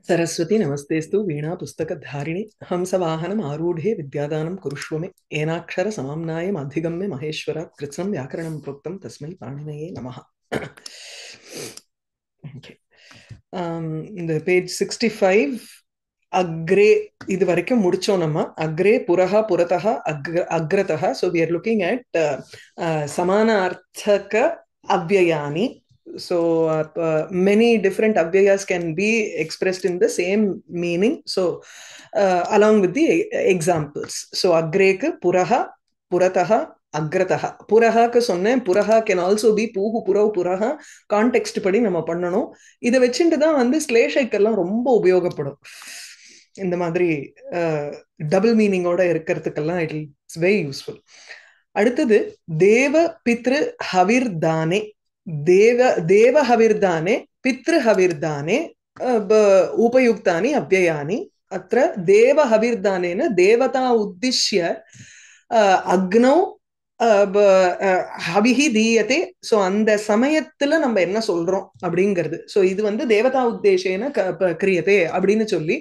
सरस्वती नमस्तेस्तु वीणा पुस्तकधारिणि हंसवाहनम् आरूढे विद्यादानं कुरुष्व मे एनाक्षर समाम्नायम् अधिगम्य महेश्वरात् कृत्स्नं व्याकरणं प्रोक्तं तस्मै पाणिनये नमः. Okay. இந்த பேஜ் 65 அக்ரே இது வரைக்கும் முடிச்சோம். நம்ம அக்ரே புரஹா புரதஹா அக்ரதஹா. So we are looking at சமான அர்த்தக அவ்யயானி. So many different avyayas can be expressed in the same meaning. So along with the examples. So agreka puraha purataha agrataha. Puraha ku சொன்னேன். Puraha can also be பூஹு புரவ் புரஹா. Context படி நம்ம பண்ணணும். இதை வச்சுட்டு தான் வந்து ஸ்லேஷைக்கெல்லாம் ரொம்ப உபயோகப்படும். இந்த மாதிரி டபுள் மீனிங்கோட இருக்கிறதுக்கெல்லாம் இட்ஸ் வெரி யூஸ்ஃபுல். அடுத்தது தேவ பித்ரு ஹவிர் தானே. देव हविर्दाने पितृ हविर्दाने उपयुक्तानि अव्ययानि. अत्र देव हविर्दानेन देवता उद्दिश्य अग्नौ ஹவிஹி தீயதே. ஸோ அந்த சமயத்துல நம்ம என்ன சொல்றோம் அப்படிங்கிறது. ஸோ இது வந்து தேவதா உத்தேசேன கிரியதே அப்படின்னு சொல்லி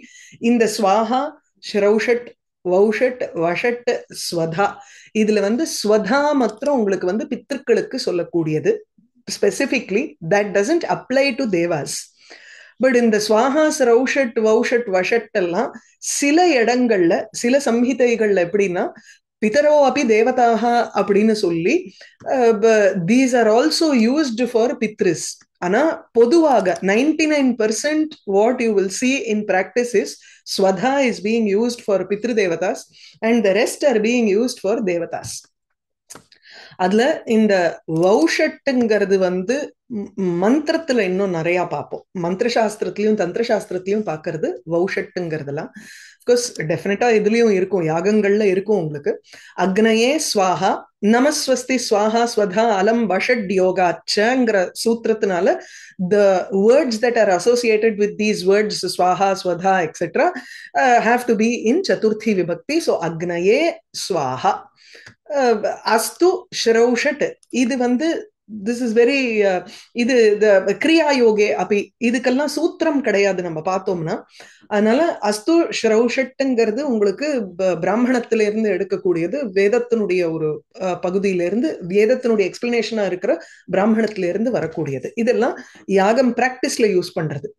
இந்த ஸ்வாஹா ஸ்ரௌஷட் வௌஷட் வஷட் ஸ்வதா இதுல வந்து ஸ்வதா மாத்திரம் உங்களுக்கு வந்து பித்திருக்களுக்கு சொல்லக்கூடியது. Specifically, that doesn't apply to devas. But in the swahas, raushat, vaushat, vashat எல்லாம் சில இடங்கள்ல சில சம்ஹிதைகள்ல எப்படின்னா பிதரோ அபி தேவதாஹா அப்படின்னு சொல்லி these are also used for pitris. ஆனா பொதுவாக 99% what you will see in practice is swadha is being used for pitru devatas and the rest are being used for devatas. அதுல இந்த வௌஷட்டுங்கிறது வந்து மந்திரத்துல இன்னும் நிறைய பார்ப்போம். மந்திர சாஸ்திரத்திலையும் தந்திர சாஸ்திரத்திலையும் பார்க்கறது வௌஷட்டுங்கிறதுலாம் டெஃபினட்டா இதுலயும் இருக்கும், யாகங்கள்ல இருக்கும் உங்களுக்கு. அக்னயே ஸ்வாஹா நமஸ்வஸ்தி ஸ்வாஹா ஸ்வதா அலம் வஷட் யோகாச்சங்கிற சூத்திரத்தினால the words that are associated with these words swaha swadha etc have to be in chaturthi vibhakti. So agnaye swaha அஸ்து ஸ்ரௌஷட் இது வந்து திஸ் இஸ் வெரி இது கிரியா யோகே அப்படி இதுக்கெல்லாம் சூத்திரம் கிடையாது நம்ம பார்த்தோம்னா. அதனால அஸ்து ஸ்ரௌஷட்டுங்கிறது உங்களுக்கு பிராமணத்தில இருந்து எடுக்கக்கூடியது, வேதத்தினுடைய ஒரு பகுதியிலிருந்து வேதத்தினுடைய எக்ஸ்பிளனேஷனா இருக்கிற பிராமணத்தில இருந்து வரக்கூடியது. இதெல்லாம் யாகம் பிராக்டிஸ்ல யூஸ் பண்றது.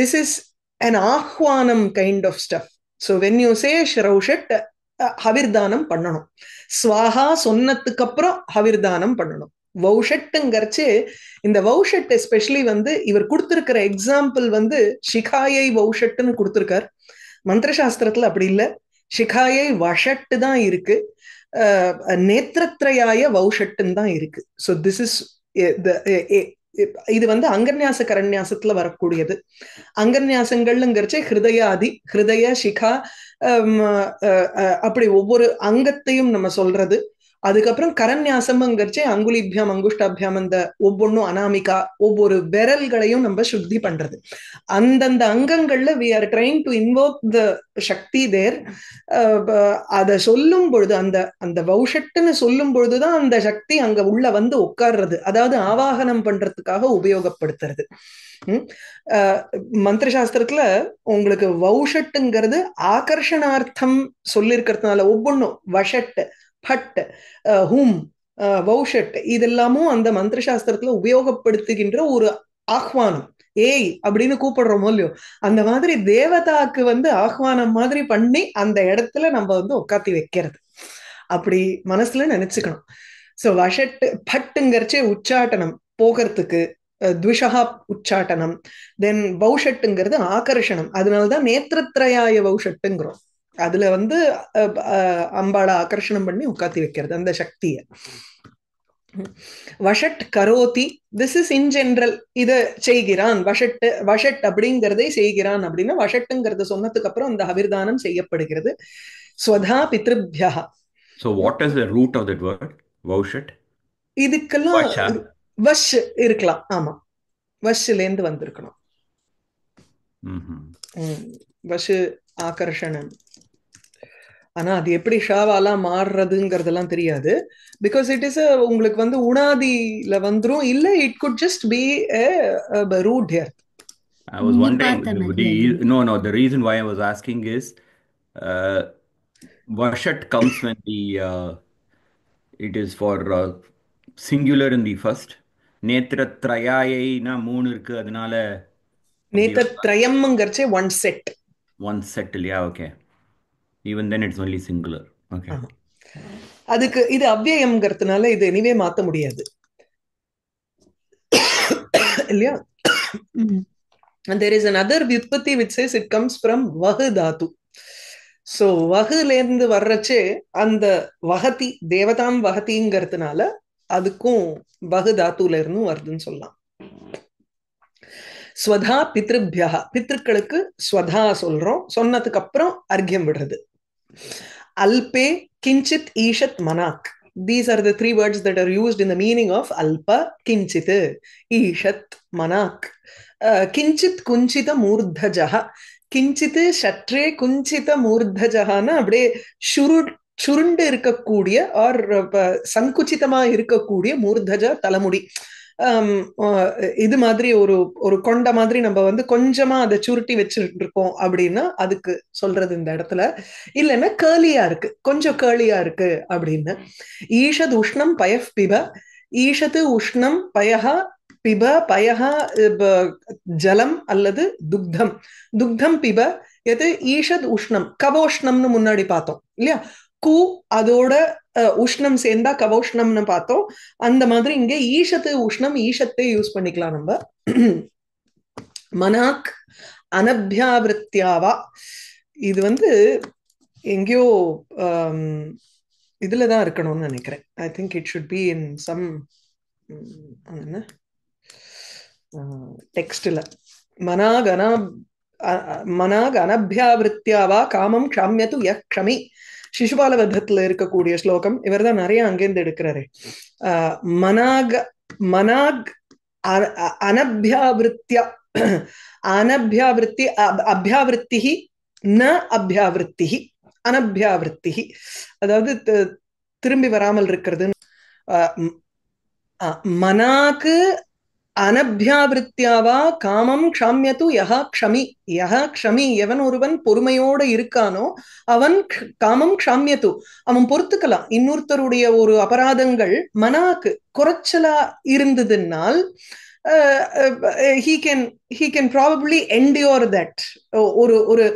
திஸ் இஸ் an ஆஹ்வானம் kind of stuff. So when you say ஸ்ரௌஷட் ஹவிர்தானம் பண்ணணும். ஸ்வாஹா சொன்னதுக்கு அப்புறம் ஹவிர்தானம் பண்ணணும். வௌஷட்டுங்கிறச்சு இந்த வௌஷட் எஸ்பெஷலி வந்து இவர் கொடுத்திருக்கிற எக்ஸாம்பிள் வந்து ஷிகாயை வௌஷட்டுன்னு கொடுத்திருக்கார். மந்திர சாஸ்திரத்துல அப்படி இல்லை, ஷிகாயை வஷட்டு தான் இருக்கு, நேத்திரத்ரயாய வௌஷட்டுன்னு தான் இருக்கு. ஸோ திஸ் இஸ் இது வந்து அங்கன்யாச கரண்யாசத்துல வரக்கூடியது. அங்கன்யாசங்கள்ங்கிறச்சு ஹிருதயாதி ஹிருதய சிகா அப்படி ஒவ்வொரு அங்கத்தையும் நம்ம சொல்றது. அதுக்கப்புறம் கரண்யாசம்ங்கிறச்சே அங்குலிபியாம் அங்குஷ்டாபியாம் அந்த ஒவ்வொன்றும் அனாமிகா ஒவ்வொரு விரல்களையும் நம்ம சுத்தி பண்றது. அந்தந்த அங்கங்கள்ல we are trying to invoke the Sakthi there. அதை சொல்லும் பொழுது அந்த அந்த வௌஷட்டுன்னு சொல்லும் பொழுதுதான் அந்த சக்தி அங்க உள்ள வந்து உட்கார்றது, அதாவது ஆவாகனம் பண்றதுக்காக உபயோகப்படுத்துறது. மந்திர சாஸ்திரத்துல உங்களுக்கு வௌஷட்டுங்கிறது ஆகர்ஷணார்த்தம் சொல்லிருக்கிறதுனால ஒவ்வொன்றும் வஷட் பட் ஹூம் வௌஷட் இதெல்லாமும் அந்த மந்திர சாஸ்திரத்துல உபயோகப்படுத்துகின்ற ஒரு ஆஹ்வானம். ஏய் அப்படின்னு கூப்பிடுறோமோ இல்லையோ, அந்த மாதிரி தேவதாக்கு வந்து ஆஹ்வானம் மாதிரி பண்ணி அந்த இடத்துல நம்ம வந்து உட்காத்தி வைக்கிறது. அப்படி மனசுல நினைச்சுக்கணும். சோ வஷட் பட்டுங்கிறச்சே உச்சாட்டனம் போகிறதுக்கு, த்விஷா உச்சாட்டனம். தென் வௌஷட்டுங்கிறது ஆகர்ஷணம். அதனாலதான் நேத்திரத்ரயாய வௌஷட்டுங்கிறோம். அதுல வந்து அம்பாளை ஆகர்ஷணம் பண்ணி உட்காத்தி வைக்கிறது அந்த சக்தியை. வஷட் கரோதி திஸ் இஸ் இன் ஜெனரல், இத செய்கிறான் வஷட். வஷட் அப்படிங்கிறதை செய்கிறான் அப்படின்னா வஷட்டுங்கிறத சொன்னதுக்கு அப்புறம் அந்த ஹவிர்தானம் செய்யப்படுகிறது. ஸ்வதா பித்ருப்யா. So what is the root of that word vaushit? இதுக்கெல்லாம் வஷ் இருக்கலாம். ஆமா, வஷ்ல இருந்து வந்திருக்கணும். வஷ் ஆகர்ஷணம். ஆனா அது எப்படி ஷாவாலாம் மாறுறதுங்கிறதெல்லாம் தெரியாது. பிகாஸ் இட் இஸ் உங்களுக்கு வந்து உணாதியில வந்துரும், இல்ல it could just be root here. I was நீ wondering. பார்த்த மாதிரியா இது? No. The reason why I was asking is, uh, Vashat comes when it is for singular in the first. நேத்திரத்ரயாயைனா மூணு இருக்கு அதனால அப்படி வருதா? நேதத்ரயம்ங்கிறச்சே ஒன் செட். One set இல்லையா? Okay. Even then it's only singular. Okay. ஆமா, அதுக்கு இது அவ்யயம்ங்கிறதுனால இது எனிவே மாத்த முடியாது இல்லையா? And there is another vyutpatti which says it comes from vahu dhatu. So வகுல இருந்து வர்றச்சே அந்த வகதி தேவதாம் வகதிங்கிறதுனால அதுக்கும் வகு தாத்துல இருந்து வருதுன்னு சொல்லலாம். ஸ்வதா பித்ருபியா, பித்ருக்களுக்கு ஸ்வதா சொல்றோம், சொன்னதுக்கு அப்புறம் அர்க்கியம் விடுறது. அல்பே கிஞ்சித் ஈஷத் மனாக். These are the three words that are used in the meaning of alpa, kinchit, ishat, manak. Kinchit kunchita மூர்தஜஹ. கிஞ்சித்து சற்றே குஞ்சித மூர்தஜஹான்னா அப்படியே சுருண்டு இருக்கக்கூடிய ஆர் சங்குச்சிதமா இருக்கக்கூடிய மூர்தஜ தலைமுடி. இது மாதிரி ஒரு ஒரு கொண்ட மாதிரி நம்ம வந்து கொஞ்சமா அதை சுருட்டி வச்சுட்டு இருக்கோம் அப்படின்னா அதுக்கு சொல்றது இந்த இடத்துல. இல்லைன்னா கேர்லியா இருக்கு, கொஞ்சம் கேர்லியா இருக்கு அப்படின்னு. ஈஷத் உஷ்ணம் பயஃப் பிப. ஈஷத்து உஷ்ணம் பயஹா பிப. பயஹா ஜலம் அல்லது துக்தம். துக்தம் பிப. எது ஈஷத் உஷ்ணம், கவோஷ்ணம்னு முன்னாடி பார்த்தோம் இல்லையா? கு அதோட உஷ்ணம் சேர்ந்தா கவோஷ்ணம்னு பார்த்தோம். அந்த மாதிரி இங்க ஈஷத்து உஷ்ணம், ஈஷத்தை யூஸ் பண்ணிக்கலாம் நம்ம. மனாக் அனபியாவிருத்தியாவா. இது வந்து எங்கேயோ இதுலதான் இருக்கணும்னு நினைக்கிறேன். I think it should be in some என்ன டெக்ஸ்ட்ல. மனாக் அனபியாவிருத்தியாவா காமம் க்ஷாம்யது யக் க்ஷமி. சிசுபால வதத்துல இருக்கக்கூடிய ஸ்லோகம். இவர் தான் நிறைய அங்கேருந்து எடுக்கிறாரு. மனாக் அனபியாவிருத்தியா, அனபியாவிருத்தி அபியாவிருத்தி ந அபியாவிருத்தி அனபியாவிருத்தி, அதாவது திரும்பி வராமல் இருக்கிறது. மனாக்கு அனபியாவிருத்தியாவா காமம் க்ஷாம்யது யஹ க்ஷமி. யஹ க்ஷமி, எவன் ஒருவன் பொறுமையோட இருக்கானோ அவன் காமம் க்ஷாம்யது, அவன் பொறுத்துக்கலாம். இன்னொருத்தருடைய ஒரு அபராதங்கள் மனாக்கு குறைச்சலா இருந்ததுனால் he can probably endure that. ஒரு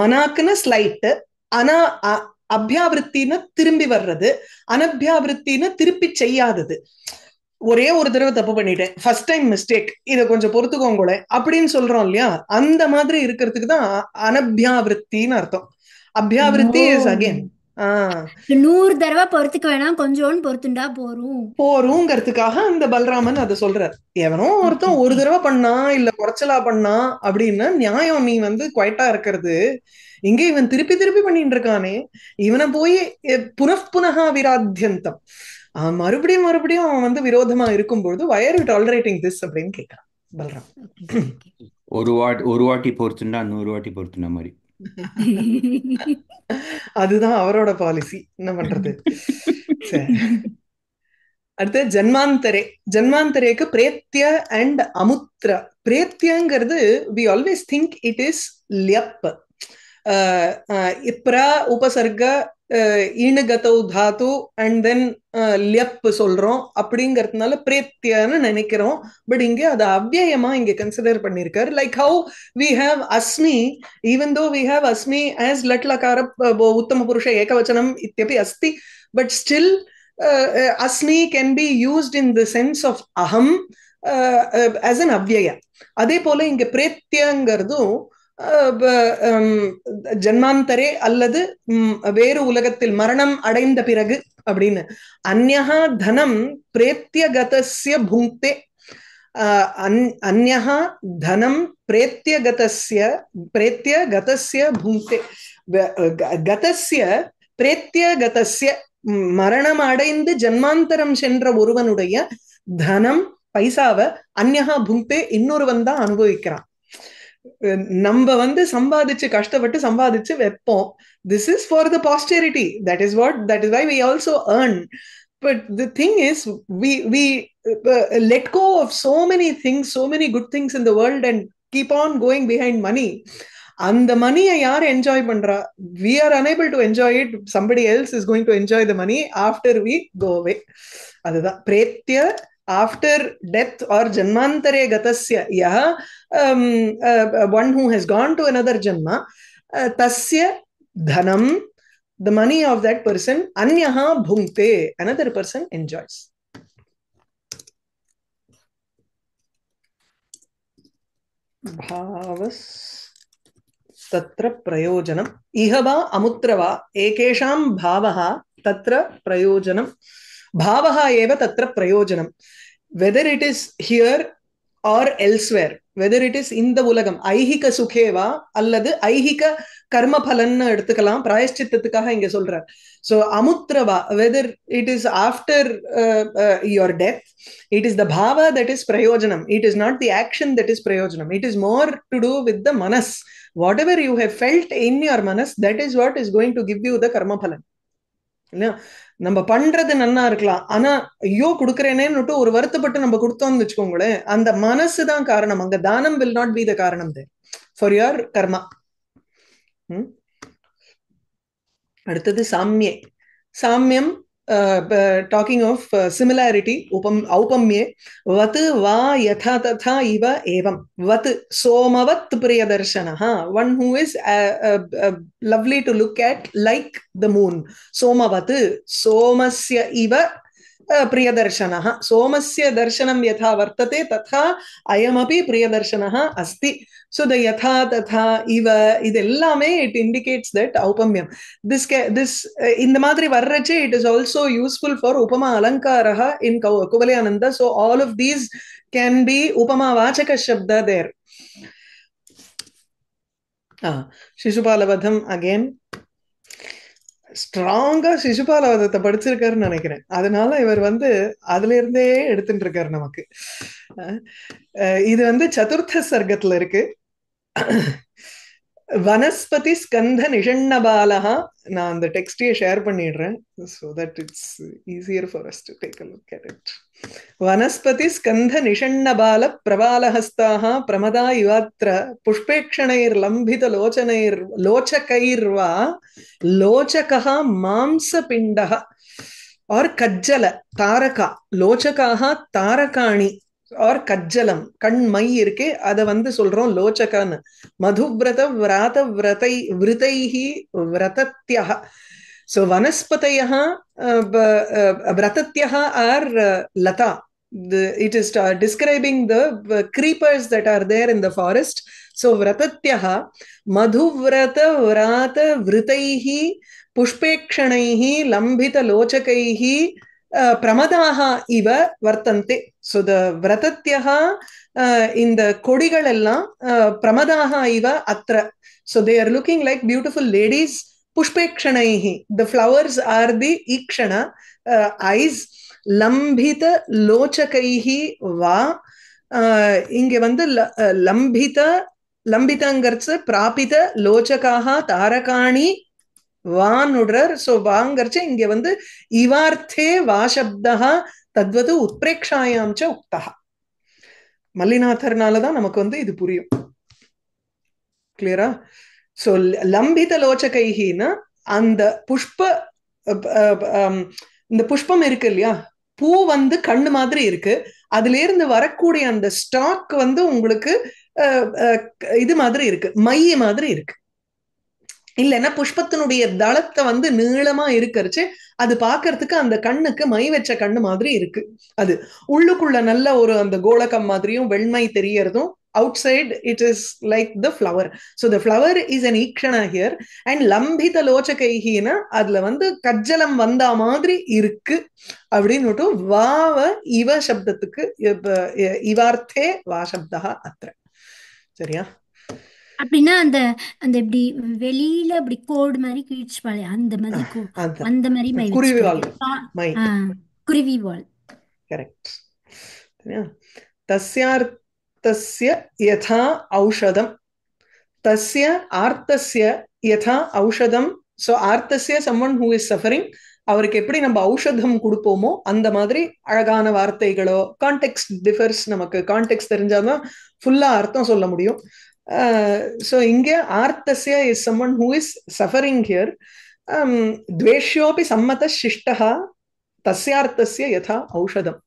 மனாக்குன்னு ஸ்லைட், ஆனா அபியாவிருத்தின்னு திரும்பி வர்றது, அனபியாவிருத்தின்னு திருப்பி செய்யாதது. ஒரே ஒரு தடவை தப்பு பண்ணிட்டேன், ஃபர்ஸ்ட் டைம் மிஸ்டேக், இதை கொஞ்சம் பொறுத்துக்கோங்க அப்படின்னு சொல்றோம் இல்லையா? அந்த மாதிரி இருக்கிறதுக்கு தான் அனபியாவிருத்தின்னு அர்த்தம். அபியாவிருத்தி இஸ் அகைன் 100 தடவை பொறுத்துக்க வேணாம், கொஞ்சோன்னு பொறுத்துண்டா போறோங்கிறதுக்காக அந்த பலராமன் அதை சொல்றார். எவனோ ஒருத்தன் ஒரு தடவை பண்ணா இல்ல குறைச்சலா பண்ணா அப்படின்னா நியாயம், நீ வந்து குவைட்டா இருக்கிறது. இங்க இவன் திருப்பி திருப்பி பண்ணிட்டு இருக்கானே, இவனை போய் புனః விராத்தியந்தம், மறுபடியும் அவன் வந்து விரோதமா இருக்கும்போது why are you tolerating this அப்படின்னு கேட்கிறான் பல்ராம். ஒரு வாட்டி பொறுத்துண்டா 100 வாட்டி பொறுத்துன மாதிரி. அதுதான் அவரோட பாலிசி, என்ன பண்றது. சரி, அடுத்து ஜன்மாந்தரே. ஜன்மாந்தரேக்கு பிரேத்திய அண்ட் அமுத்ர. பிரேத்தியங்கிறது we always think it is லியப். இப்ரா உபசர்க ஈணுகதௌ தாத்து அண்ட் தென் லியப் சொல்றோம் அப்படிங்கிறதுனால பிரேத்தியன்னு நினைக்கிறோம். பட் இங்க அது அவ்யயமா இங்க கன்சிடர் பண்ணிருக்காரு. லைக் ஹவு வி ஹாவ் அஸ்மி, ஈவன் தோ வி ஹாவ் அஸ்மி ஆஸ் லட்லகார உத்தம புருஷ ஏகவச்சனம் இத்யபி அஸ்தி, பட் ஸ்டில் அஸ்மி can be used in the sense of அஹம் as an அவ்யய. அதே போல இங்க பிரேத்தியங்கிறதும் ஜன்மாந்தரே அல்லது வேறு உலகத்தில் மரணம் அடைந்த பிறகு அப்படின்னு. அந்யஹா தனம் பிரேத்தியகதஸ்ய புங்க்தே. அந்யஹா தனம் பிரேத்தியகதஸ்ய புங்க்தே. கதஸ்ய பிரேத்தியகதஸ்ய, மரணம் அடைந்து ஜன்மாந்தரம் சென்ற ஒருவனுடைய தனம் பைசாவை அந்யஹா புங்க்தே, இன்னொருவன் தான் அனுபவிக்கிறான். நம்ம வந்து சம்பாதிச்சு கஷ்டப்பட்டு சம்பாதிச்சு வைப்போம். This is for the posterity. That is why we also earn. But the thing is, we let go of so many things, so many good things in the world and keep on going behind money. அந்த மணியை யார் enjoy பண்றா? We are unable to enjoy it. Somebody else is going to enjoy the money after we go away. அதுதான் பிரேத்ய, after death or janmantare gatasya yah, one who has gone to another janma, tasya dhanam, the money of that person, anyaha bhunkte, another person enjoys. Bhavas तत्र प्रयोजनम् इह वा अमुत्र वा एकेषां भावः तत्र प्रयोजनम् भावः एव तत्र प्रयोजनम् whether it is here or elsewhere, whether it is in the ulagam ஐஹிக சுகே வா அல்லது ஐஹிக கர்ம பலன்னு எடுத்துக்கலாம். பிராயஷ்சித்தத்துக்காக இங்க சொல்றார். So amutrava, whether it is after your death, it is the bhava that is prayojanam. It is not the action that is prayojanam. It is more to do with the manas. Whatever you have felt in your manas, that is what is going to give you the karma phalan. நம்ம பண்றது நன்னா இருக்கலாம், ஆனா ஐயோ கொடுக்கறேனேன்னு ஒரு வருத்தப்பட்டு நம்ம கொடுத்தோம்னு வச்சுக்கோங்களேன், அந்த மனசு தான் காரணம். அங்க தானம் will not be the காரணம் there for your karma. அடுத்தது சாம்யே. சாம்யம், talking of similarity, ஔபம்யே. vat va yatha tatha iva evam. vat somavat priyadarshanah, one who is lovely to look at like the moon. somavat, somasya iva प्रियदर्शनः. सोमस्य दर्शनं यथा वर्तते तथा अयमपि प्रियदर्शनः अस्ति. So the यथा तथा इव இதெல்லாமே it indicates that औपम्यम. This இந்த மாதிரி வர்றச்சே it is also useful for upama alankaraha in Kuvalyananda. So all of these can be upama vachaka shabda there. Shishupala again. ஸ்ட்ராங்கா சிசுபாலவதத்தை படிச்சிருக்காருன்னு நினைக்கிறேன். அதனால இவர் அதுல இருந்தே எடுத்துட்டு இருக்காரு நமக்கு. இது சதுர்த்த சர்க்கத்துல இருக்கு. வனஸ்பதி ஸ்கந்த நிஷண்ணபாலஹா. நான் அந்த டெக்ஸ்டையே ஷேர் பண்ணிடுறேன் so that it's easier for us to take a look at it. வனஸ்பதி ஸ்கந்த நிஷண்ணபால பிரபாலஹஸ்தாஹ பிரமதா யுவாத்ர புஷ்பேக்ஷணைர் லம்பித லோச்சகைர்வா லோச்சகஹ மாம்சபிண்டஹ or கஜ்ஜல தாரகா. லோச்சகாஹ தாரகாணி or கஜ்ஜலம், கண் மை இருக்கே, அத சொல்றோம் லோச்சகான்னு. மதுவிரத விராத விரதைஹி விரதத்யஹ. So vanaspatayah vratatyaha are lata. It is describing the creepers that are there in the forest. So vratatyaha madhuvrata vrata vritaihi pushpekshanaihi lambita lochakaihi pramadaha iva vartante. So the vratatyaha in the kodigal ellam pramadaha iva atra. So they are looking like beautiful ladies. Pushpekshanaihi, the flowers are the ikshana eyes. Lambhita lochakaihi va. இங்க லம்பிதங்கிறச்சு பிராபித லோச்சகாஹ தாரகாணி வானுடர். So வாங்கறச்சு இங்க இவார்த்தே வாசப்தஹ தத்வது உத்பிரேக்ஷாயாம் ச உக்தஹ. மல்லிநாதர்னாலதான் நமக்கு இது புரியும். கிளியரா? So லம்பித லோச்சகைஹினா அந்த இந்த புஷ்பம் இருக்கு இல்லையா, பூ கண்ணு மாதிரி இருக்கு, அதுல இருந்து வரக்கூடிய அந்த ஸ்டாக் உங்களுக்கு இது மாதிரி இருக்கு, மை மாதிரி இருக்கு. இல்லைன்னா புஷ்பத்தினுடைய தளத்தை நீளமா இருக்கறச்சு அது பாக்குறதுக்கு அந்த கண்ணுக்கு மை வச்ச கண்ணு மாதிரி இருக்கு. அது உள்ளுக்குள்ள நல்ல ஒரு அந்த கோலகம் மாதிரியும் வெண்மை தெரியறதும். Outside it is like the flower. So the flower is an ikshana here. And lambhita lochakaihina adla kajjalam vanda madri irukku அப்படினுட்டு வாவ இவ சப்தத்துக்கு இவார்த்தே வா சப்தஹ அத்ர. சரியா? அப்படின்னா அந்த அந்த இப்படி வெளியில அப்படி கோடு மாதிரி கிழிச்சுப்பாளே அந்த மாதிரி அந்த மாதிரி மை குருவிவால் மை குருவிவால். கரெக்ட். தஸ்ய யதா ஔஷதம். தஸ்ய ஆர்த்தஸ்ய யதா ஔஷதம். So ஆர்த்தஸ்ய someone who is suffering, அவருக்கு எப்படி நம்ம ஔஷதம் கொடுப்போமோ அந்த மாதிரி அழகான வார்த்தைகளோ, கான்டெக்ட் டிஃபர்ஸ், நமக்கு கான்டெக்ட் தெரிஞ்சாதான் ஃபுல்லா அர்த்தம் சொல்ல முடியும். ஸோ இங்கே ஆர்த்தஸ்ய is someone who is suffering here. துவேஷ்யோபி சம்மத சிஷ்டா தஸ்யார்த்தஸ்ய யதா ஔஷதம்.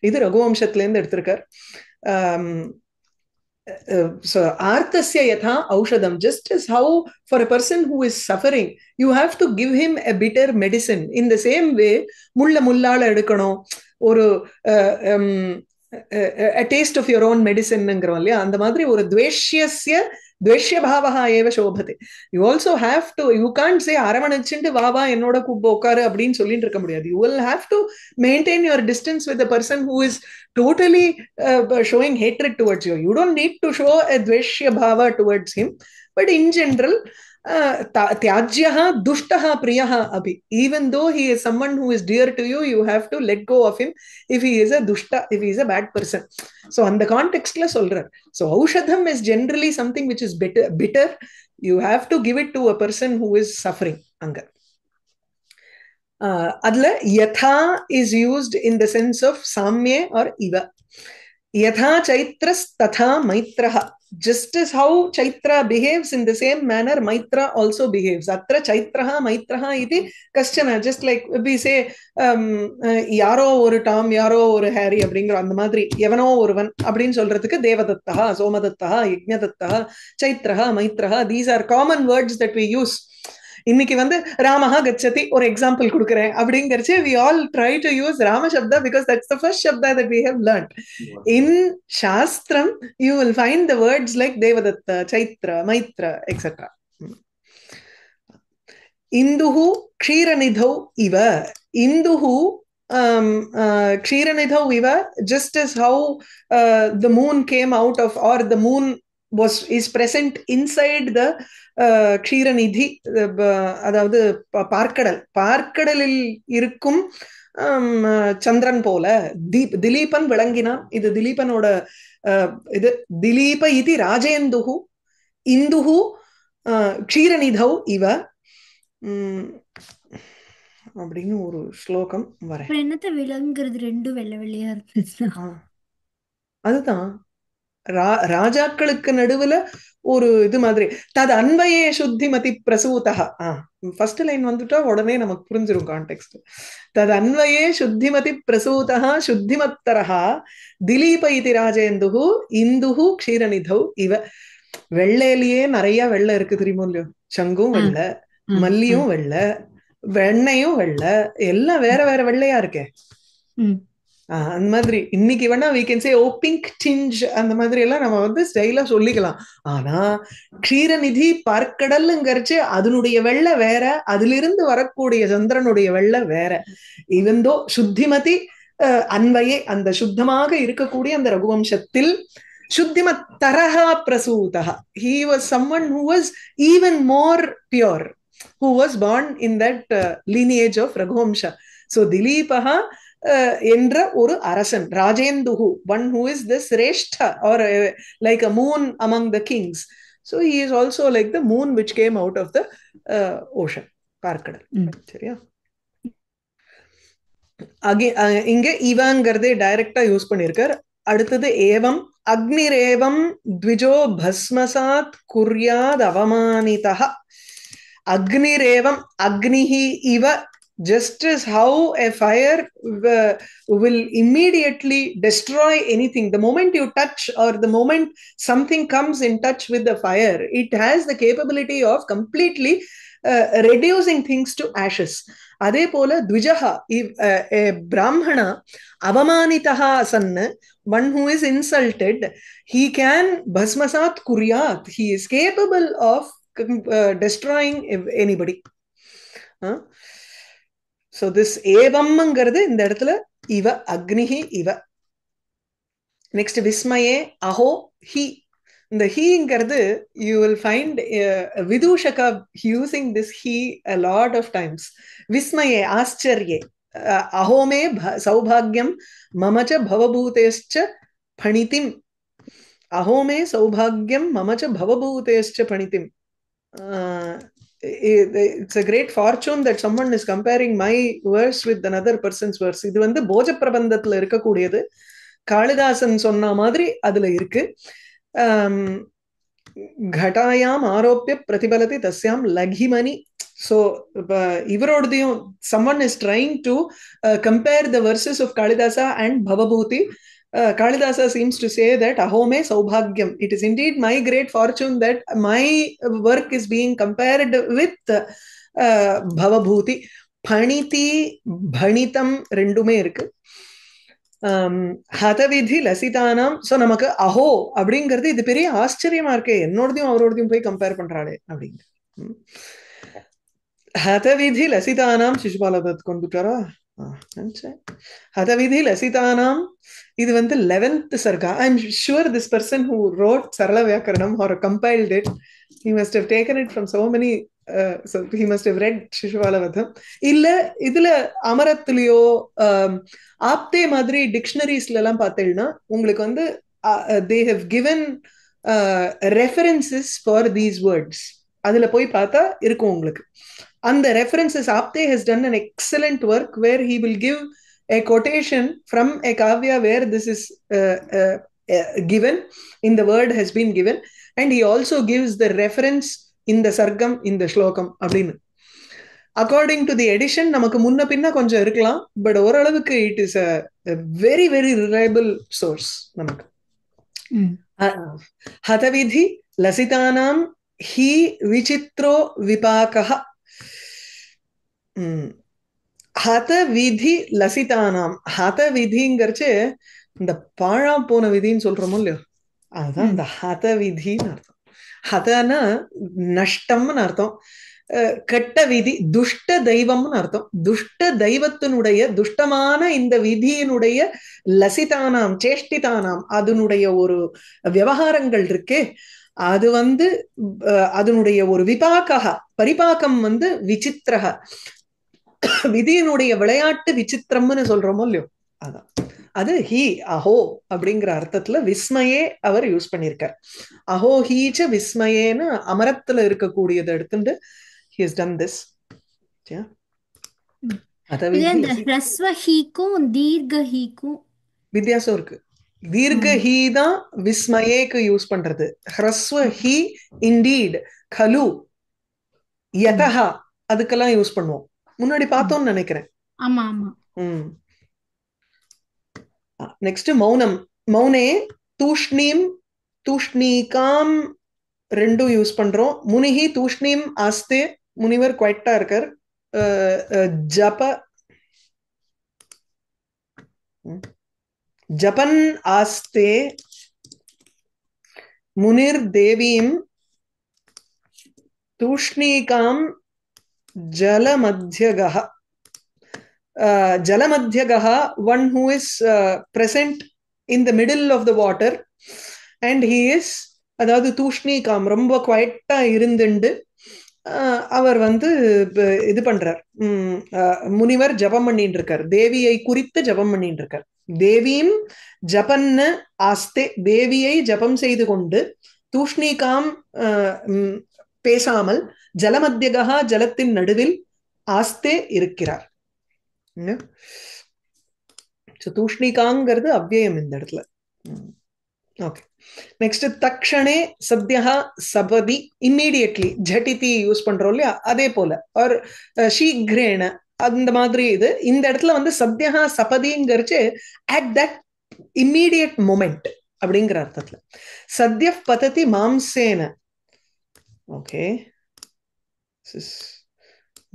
இது ரகுவம்சத்திலேருந்து எடுத்திருக்கார். So arthasya yatha aushadam, just as how for a person who is suffering you have to give him a bitter medicine, in the same way mulla mullala edukano oru a taste of your own medicine nengrom illaya, and madri oru dveshyasya dveshya bhavaha eva shobhate. You also have to, you can't say aramanachinde va va ennoda kubba okkaru appdin sollindu irukka mudiyadhu. You will have to maintain your distance with the person who is totally showing hatred towards you. You don't need to show a dveshya bhava towards him, but in general tyajyaha dushtaha priyaha abhi, even though he is someone who is dear to you, you have to let go of him if he is a dushta, if he is a bad person. So on the context la solrar. So aushadham is generally something which is bitter. You have to give it to a person who is suffering. Anga adla yatha is used in the sense of samye or iva. Yatha chaitras tatha maitraha, just as how chaitra behaves, in the same manner maitra also behaves. Atra chaitraha maitraha iti kashchana, just like we say yaro oru Tom, yaro oru Harry அப்படிங்கிற அந்த மாதிரி எவனோ ஒருவன் அப்படின்னு சொல்றதுக்கு Devadatta, சோமதத்தா, யஜ்ஞதத்தா, சைத்ரஹா, மைத்ரஹா, these are common words that we use. இன்னைக்கு வந்து ராமஹா கச்சதி ஒரு எக்ஸாம்பிள் கொடுக்குறேன் அப்படிங்கறச்சு we all try to use Rama Shabda because that's the first Shabda that we have learned. In Shastram you will find the words like Devadatta, Chaitra, Maitra, etc. Induhu Kshiranidhau iva. Induhu Kshiranidhau iva, just as how the moon came out of, or the moon is present inside the க்ஷீரநிதி, அதாவது பார்க்கடலில் இருக்கும் சந்திரன் போல திலீபன் விளங்கினான். இது திலீபனோட இது திலீப இதி ராஜேந்துஹு இந்துஹு க்ஷீரநிதௌ இவ அப்படின்னு ஒரு ஸ்லோகம் வர. என்னத்தை விளங்குறது? ரெண்டு வெள்ளை வெள்ளையா இருக்கு. அதுதான் ராஜாக்களுக்கு நடுவுல ஒரு இது மாதிரி. தது அன்வயே சுத்திமதி பிரசூதா. ஃபர்ஸ்ட் லைன் வந்துட்டா உடனே நமக்கு புரிஞ்சிரும் கான்டெக்ஸ்ட். தது அன்வயே சுத்திமதி பிரசூதா சுத்திமத்தரஹா திலீப இதி ராஜேந்துஹு இந்துஹு க்ஷீரநிதௌ இவ. வெள்ளையிலேயே நிறைய வெள்ளை இருக்கு தெரியுமோ இல்லையோ. சங்கும் வெள்ளை, மல்லியும் வெள்ளை, வெண்ணையும் வெள்ளை, எல்லாம் வேற வேற வெள்ளையா இருக்கே. அந்த மாதிரி இன்னைக்கு வேணா we can say oh pink tinge அந்த மாதிரி எல்லாம் நம்ம வந்து ஸ்டைலா சொல்லிக்கலாம். ஆனா க்ஷீரநிதி பார்க்கடல்ங்கிறச்சு அதனுடைய வெள்ளை வேற, அதிலிருந்து வரக்கூடிய சந்திரனுடைய வெள்ளை வேற. இவந்தோ சுத்திமதி அன்வயே, அந்த சுத்தமாக இருக்கக்கூடிய அந்த ரகுவம்சத்தில் சுத்திமத்தரஹா பிரசூதா, he was someone who was even more pure, who was born in that lineage of Raghuvamsha. So Dileepaha என்ற ஒரு அரசன், ராஜேந்துஹு, one who is the Sreshta, or like a moon among the kings. So he is also like the moon which came out of the ocean, பார்க்கடல். சரியா? இங்க இவங்கிறதே டைரக்டா use பண்ணிருக்கார். அடுத்தது ஏவம் அக்னிரேவம் த்விஜோ பஸ்மசாத் குர்யாத் அவமானிதஹ. அக்னிரேவம் அக்னிஹி இவ, just as how a fire will immediately destroy anything. The moment you touch, or the moment something comes in touch with the fire, it has the capability of completely reducing things to ashes. அதே போல த்விஜஹா, a brahmana avamanitaha sanna, one who is insulted, he can bhasmasat kuryat, he is capable of destroying anybody. So this ஏவம்ங்கிறது இந்த இடத்துல இவ, அக்னிஹி இவ. Next விஸ்மயே அஹோ he. இந்த ஹீங்கிறது you will find விதூஷகா using this he a lot of times. விஸ்மயே ஆச்சர்யே, அஹோமே சௌபாகியம் மமச்ச பவபூதேஷ்ச பணிதிம். அஹோமே சௌபாகியம் மமச்ச பவபூதேஷ்ச பணிதிம். it's a great fortune that someone is comparing my verse with another person's verse. இது வந்து போஜ பிரபந்தத்துல இருக்கக்கூடியது. காளிதாசன் சொன்ன மாதிரி அதுல இருக்கு. घटायाम आरोप्य प्रतिबलति तस्याम लघिमणि. So இவரோடதையும் someone is trying to compare the verses of Kalidasa and Bhavabhuti. Kalidasa seems to say that ahome saubhagyam, it is indeed my great fortune that my work is being compared with Bhavabhuti. Phaniti bhanitam ரெண்டுமே இருக்கு. ஹதவிதி லசிதானாம். So நமக்கு அஹோ அப்படிங்கிறது இது பெரிய ஆச்சரியமா இருக்கு, என்னோடதையும் அவரோடதையும் போய் கம்பேர் பண்றாளே அப்படிங்க. ஹதவிதி லசிதானாம் சிசுபாலபத் கொண்டுட்டாரா? ஹதவிதி லசிதானாம். இது வந்து 11th சர்க்கா. I am sure this person who wrote Sarala Vyakaranam or compiled it, he must have taken it from so many, so he must have read Shishupalavadham. இல்ல இதுல அமரத்துலயோ ஆப்தே மாதிரி டிக்ஷனரிஸ்ல எல்லாம் பார்த்தீங்கன்னா உங்களுக்கு வந்து they have given references for these words. அதுல போய் பார்த்தா இருக்கும் உங்களுக்கு அந்த references. Apte has done an excellent work where he will give a quotation from a kavya where this is given, in the word has been given, and he also gives the reference in the sargam, in the shlokam அப்படின்னு. according to the edition நமக்கு முன்ன பின்ன கொஞ்சம் இருக்கலாம், but ஓரளவுக்கு it is a very very reliable source நமக்கு. ஹதவிதி லசிதானாம் he விசித்ரோ விபாகஹ. ஹத விதி லசிதானாம். ஹத விதிங்கிறச்சு இந்த பாழா போன விதின்னு சொல்றோமோ இல்லையோ, அதுதான் இந்த ஹத விதின்னு அர்த்தம். ஹதனா நஷ்டம்னு அர்த்தம். கெட்ட விதி துஷ்ட தெய்வம்னு அர்த்தம். துஷ்ட தெய்வத்தினுடைய துஷ்டமான இந்த விதியினுடைய லசிதானாம் சேஷ்டிதானாம் அதனுடைய ஒரு விவகாரங்கள் இருக்கே, அது வந்து அதனுடைய ஒரு விபாகா பரிபாக்கம் வந்து விசித்திரக. விதியினுடைய விளையாட்டு விசித்திரம்னு சொல்றோமோ இல்லையோ, அதான் அது ஹி அஹோ அப்படிங்கிற அர்த்தத்துல விஸ்மயே அவர் யூஸ் பண்ணியிருக்கார். அஹோ ஹீச்ச விஸ்மயேன்னு அமரத்துல இருக்கக்கூடியது எடுத்துட்டு he has done this. வித்தியாசம் இருக்கு. தீர்க்க ஹீ தான் விஸ்மயேக்கு யூஸ் பண்றது. ஹ்ரஸ்வ ஹீ இண்டீட் கலு யதஹா அதுக்கெல்லாம் யூஸ் பண்ணுவோம். முன்னாடி பார்த்தோம்னு நினைக்கிறேன். நெக்ஸ்ட் மௌனம். மௌனே தூஷ்ணீம் தூஷ்ணீகாம் ரெண்டும் யூஸ் பண்றோம். முனிஹி தூஷ்ணீம் ஆஸ்தே, முனிவர் குவைட்டா இருக்கார். ஜப ஜபன் ஆஸ்தே Munir தேவீம் தூஷ்ணீகாம் ஜலமத்யகஹ. ஜலமத்யகஹ, one who is present in the middle of the water and he is, அதாவது தூஷ்ணீகாம் ரொம்ப குவைட்டா இருந்துண்டு அவர் வந்து இது பண்றார். முனிவர் ஜபம் பண்ணிட்டு இருக்கார், தேவியை குறித்து ஜபம் பண்ணிட்டு இருக்கார். தேவியும் ஜபன்னு ஆஸ்தே, தேவியை ஜபம் செய்து கொண்டு, தூஷ்ணீகாம் பேசாமல், ஜலமத்யகா ஜலத்தின் நடுவில் ஆஸ்தே இருக்கிறார். தூஷ்ணிகாங்கிறது அவ்யயம் இந்த இடத்துல. ஓகே, நெக்ஸ்ட் தக்ஷணே சத்யா சபதி, இம்மீடியட்லி ஜட்டிதி யூஸ் பண்றோம் இல்லையா, அதே போல ஒரு சீக்ரேன அந்த மாதிரி. இது இந்த இடத்துல வந்து சத்யா சபதிங்கிறச்சு அட் தட் இம்மீடியட் மொமெண்ட் அப்படிங்கிற அர்த்தத்துல. சத்ய பததி மாம்சேன. ஓகே,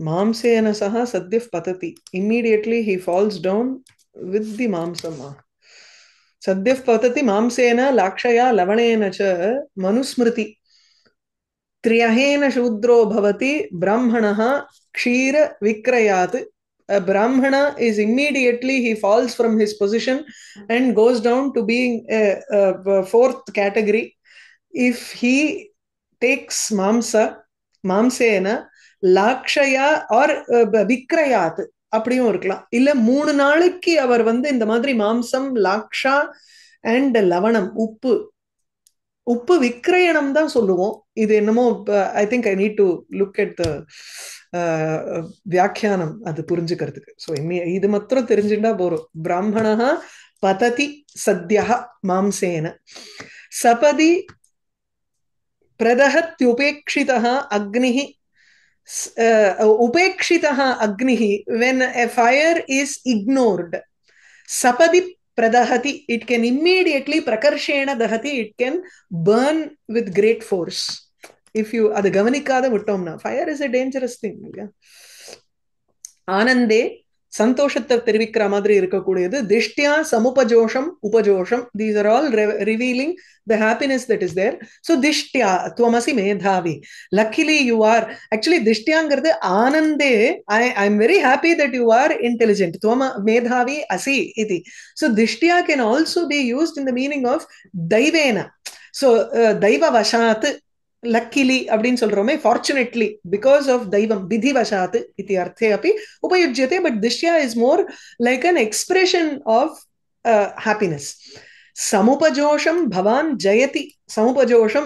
மாம்சேன சஹ Satya பததி, immediately he falls down with the mamsama. Satya பததி மாம்சேன லாக்ஷயா லவணேன ச மனுஸ்மிருதி த்ரியஹேன சூத்ரோ பவதி பிராமணஹ க்ஷீர விக்ரயாத். A brahmana is immediately he falls from his position and goes down to being a fourth category. If he takes mamsena லாக்ஷயா or விக்ரயாத் அப்படியும் இருக்கலாம். இல்ல 3 நாளைக்கு அவர் வந்து இந்த மாதிரி மாம்சம் லாக்ஷா அண்ட் லவணம் உப்பு உப்பு விக்கிரயணம் தான் சொல்லுவோம். இது என்னமோ I think I need to look at the வியாக்கியானம் அது புரிஞ்சுக்கிறதுக்கு. ஸோ இது மாத்திரம் தெரிஞ்சுட்டா போறோம். பிராமணா பததி Sathya மாம்சேன சபதி பிரதஹத்யுபேக்ஷிதः அக்னிः உபேக்ஷிதः அக்னிः when a fire is ignored sapadi pradahati, it can immediately prakarshena dahati, it can burn with great force. If you adu gavanikada vittomna, fire is a dangerous thing. ஆனந்தே சந்தோஷத்தை தெரிவிக்கிற மாதிரி இருக்கக்கூடியது. திஷ்டியா சமுபஜோஷம் உபஜோஷம், these are all revealing the happiness that is there. So திஷ்டியா துவமசி Medhavi, luckily you are, actually திஷ்டியாங்கிறது ஆனந்தே I am very happy that you are intelligent, துவம மேதாவி அசி iti. So திஷ்டியா can also be used in the meaning of தைவேன. So தைவ வசாத், luckily அப்படின்னு சொல்றோமே, fortunately, because of daivam vidhivashat iti arthe api upayujyate, but dishya is more like an expression of happiness. samupajosham bhavan jayati, samupajosham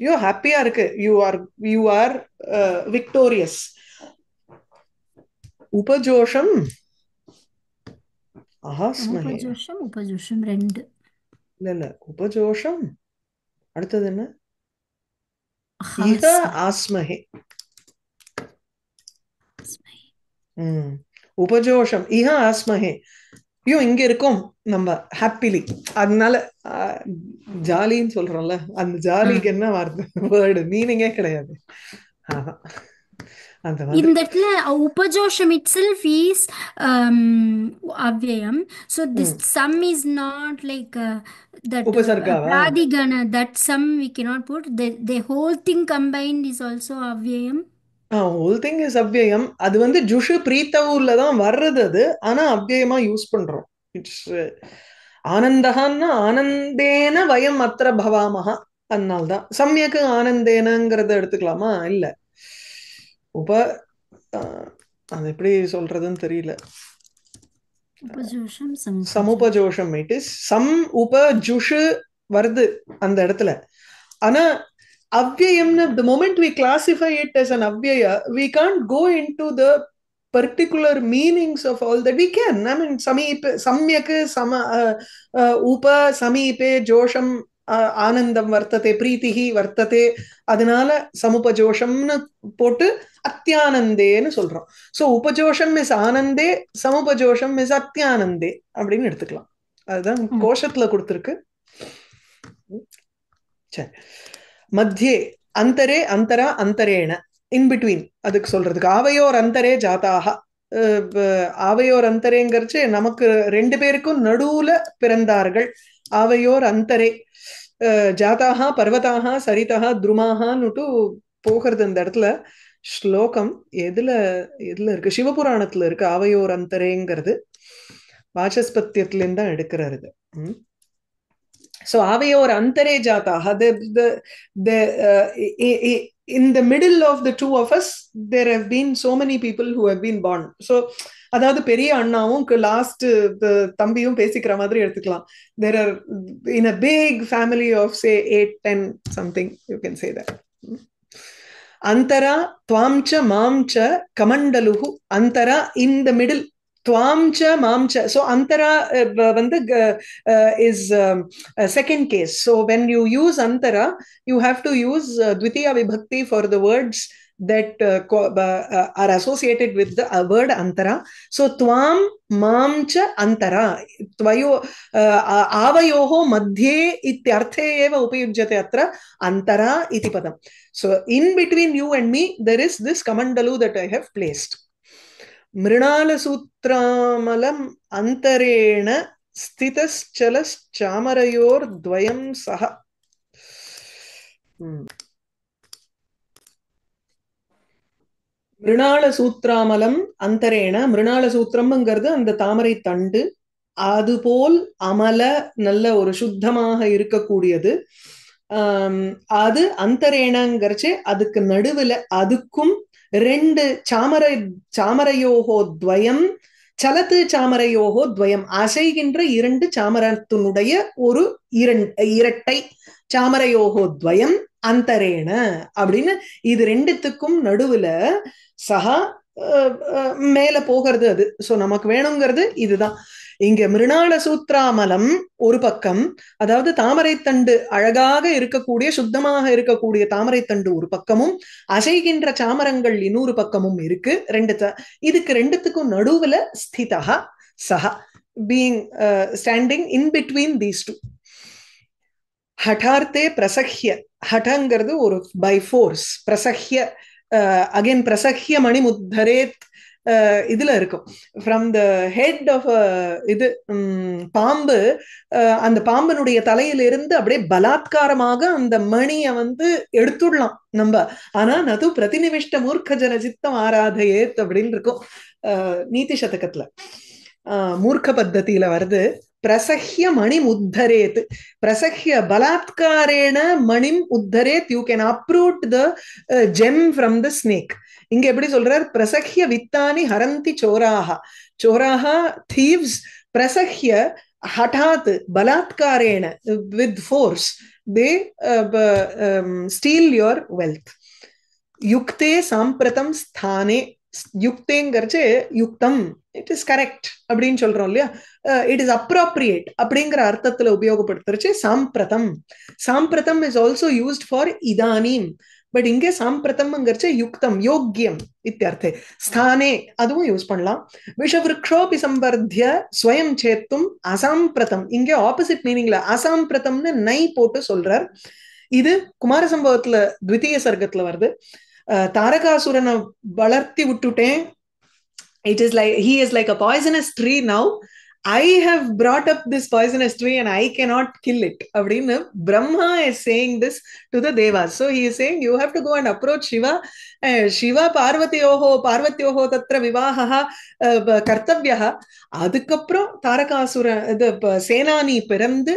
you happy irukku, you are victorious. upajosham ahasmahe, உபஜோஷம் ரெண்டு இல்ல உபஜோஷம் அடுத்தது என்ன? இஹ ஆஸ்மஹே. உபஜோஷம் இஹ ஆஸ்மஹே, ஐயோ இங்க இருக்கோம் நம்ம ஹாப்பிலி, அதனால ஜாலின்னு சொல்றோம்ல, அந்த ஜாலிக்கு என்ன வார்த்தை, வேர்டு மீனிங்கே கிடையாது. இந்த இடத்துல உபஜோஷம் itself is அவ்யயம். So this sum is not like that pradigana, that sum we cannot put. The whole thing combined is also அவ்யயம். whole thing is அவ்யயம். அது வந்து ஜுஷு பிரீத்தவுல தான் வர்றது அது, ஆனா அவ்யயமா யூஸ் பண்றோம். இட்ஸ் ஆனந்தஹான்னா ஆனந்தேன வயம் அத்திர பவாமஹா, அதனால்தான் சம்யக்கு ஆனந்தேனங்கிறத எடுத்துக்கலாமா? இல்ல, அது எப்படி சொல்றதுன்னு தெரியல. சமுபஜோஷம் இட் இஸ் சம் உபஜுஷு வருது அந்த இடத்துல. ஆனா அவ்யயம்னு the moment we classify it as an அவ்யய, we can't go into the particular meanings of all that. We can, I mean சமீப சம்யக்கு சம உப சமீபே ஜோஷம் ஆனந்தம் வர்த்ததே பிரீத்திஹி வர்த்ததே, அதனால சமுபஜோஷம்னு போட்டு அத்தியானந்தேன்னு சொல்றோம். சோ உபஜோஷம் இஸ் ஆனந்தே, சமுபஜோஷம் இஸ் அத்தியானந்தே அப்படின்னு எடுத்துக்கலாம். அதுதான் கோஷத்துல கொடுத்திருக்கு. சரி, மத்தியே அந்தரே அந்தரா அந்தரேன, இன் பிட்வீன் அதுக்கு சொல்றதுக்கு ஆவையோர் அந்தரே ஜாதாக. ஆவையோர் அந்தரேங்கிறச்சு நமக்கு ரெண்டு பேருக்கும் நடுவுல பிறந்தார்கள். ஆவையோர் அந்தரே ஜாதாக பர்வதாக சரிதாக துருமாகன்னுட்டு போகிறது. அந்த இடத்துல ஸ்லோகம் எதுல இருக்கு? சிவபுராணத்துல இருக்கு. ஆவையோர் அந்தரேங்கிறது வாசஸ்பத்தியத்திலேருந்து தான் எடுக்கிறாரு இது. So ஆவையோர் அந்தரே ஜாதாக, in the middle of the two of us there have been so many people who have been born. So அதாவது பெரிய அண்ணாவும் லாஸ்ட் தம்பியும் பேசிக்கிற மாதிரி எடுத்துக்கலாம். There are in a big family of say 8-10 something, you can say that. அந்தரா துவாம்ச மாம்ச கமண்டலுஹு, அந்தரா in the middle, துவாம்ச மாம்ச. So antara வந்து is a second case. So when you use antara, you have to use dvitiya vibhakti for the words that are associated with the word antara. So tvam mamcha antara, tvayo avayoho madhye ityarthe eva upayujyate atra antara iti padam. So in between you and me there is this kamandalu that I have placed. மிருணாலசூத்ராமலம் அந்தரேண ஸ்திதஸ்சலச்சாமரயோர் துவயம் சஹ. மிருணாலசூத்ராமலம் அந்தரேண, மிருணாலசூத்திரம்ங்கிறது அந்த தாமரை தண்டு, அதுபோல் அமல நல்ல ஒரு சுத்தமாக இருக்கக்கூடியது. அது அந்தரேணங்கிறச்சு அதுக்கு நடுவுல, அதுக்கும் ரெண்டு சாமரையோகோ துவயம் சலத்து சாமரையோகோ துவயம், அசைகின்ற இரண்டு சாமரத்தினுடைய ஒரு இரட்டை, சாமரையோகோ துவயம் அந்தரேன அப்படின்னு இது ரெண்டுத்துக்கும் நடுவுல சகா மேல போகிறது அது. சோ நமக்கு வேணுங்கிறது இதுதான். இங்க மிருணாள சூத்ராமலம் ஒரு பக்கம், அதாவது தாமரைத்தண்டு அழகாக இருக்கக்கூடிய சுத்தமாக இருக்கக்கூடிய தாமரைத்தண்டு ஒரு பக்கமும், அசைகின்ற சாமரங்கள் இன்னொரு பக்கமும் இருக்கு. இதுக்கு ரெண்டுத்துக்கும் நடுவுல ஸ்திதா சஹா, being standing in between these two. ஹட்டார்த்தே பிரசஹ்ய, ஹட்டங்கிறது ஒரு பை ஃபோர்ஸ், பிரசஹ்ய அகைன் பிரசஹ்ய மணிமுத்தரேத் இதுல இருக்கும். ஃப்ரம் த ஹெட் ஆஃப் இது பாம்பு, அந்த பாம்பனுடைய தலையிலிருந்து அப்படியே பலாத்காரமாக அந்த மணியை வந்து எடுத்துடலாம் நம்ம. ஆனா நது பிரதிநிவிஷ்ட மூர்க்க ஜன சித்தம் ஆராதையேத் அப்படின்னு இருக்கும் நீதி சதகத்துல, மூர்க்க பத்ததியில வருது. பிரசஹ்ய மணி உத்தரேத், பிரசஹ்ய பலாத்காரேன மணிம் உத்தரேத், you can uproot the gem from the snake. இங்க எப்படி சொல்றார்? பிரசஹ்ய வித்தானி ஹரந்தி சோராஹா, சோராஹா thieves, பிரசஹ்ய ஹடாத் பலாத்காரேன with force they steal your wealth. யுக்தே சாம்பிரதம் ஸ்தானே, யுக்தேங்கிறச்சு யுக்தம், இட் இஸ் கரெக்ட் அப்படின்னு சொல்றோம் இல்லையா, இட் இஸ் அப்ரோப்ரியேட் அப்படிங்கிற அர்த்தத்துல உபயோகப்படுத்துறச்சு சாம்பிரதம். சாம்பிரதம் இஸ் ஆல்சோ யூஸ்ட் ஃபார் இதானீம், பட் இங்கே சாம்பிரதம்ங்கிறச்சு யுக்தம் யோக்கியம் இத்தியர்த்தே. ஸ்தானே அதுவும் யூஸ் பண்ணலாம். விஷவிருக்ஷோபி சம்பர்த்திய ஸ்வயம் சேத்தும் அசாம்பிரதம், இங்கே ஆப்போசிட் மீனிங்ல அசாம்பிரதம்னு நை போட்டு சொல்றார். இது குமார சம்பவத்துல த்விதீய சர்க்கத்துல வருது. தாரகாசுரனை வளர்த்தி விட்டுட்டேன், it is like he is like a poisonous tree now, I have brought up this poisonous tree and I cannot kill it அப்படின்னு Brahma is saying this to the devas. So he is saying you have to go and approach Shiva. Shiva பார்வத்யோஹோ தத்ர விவாஹா கர்த்தவ்யா. அதுக்கப்புறம் தாரகாசுர இது சேனானி பிறந்து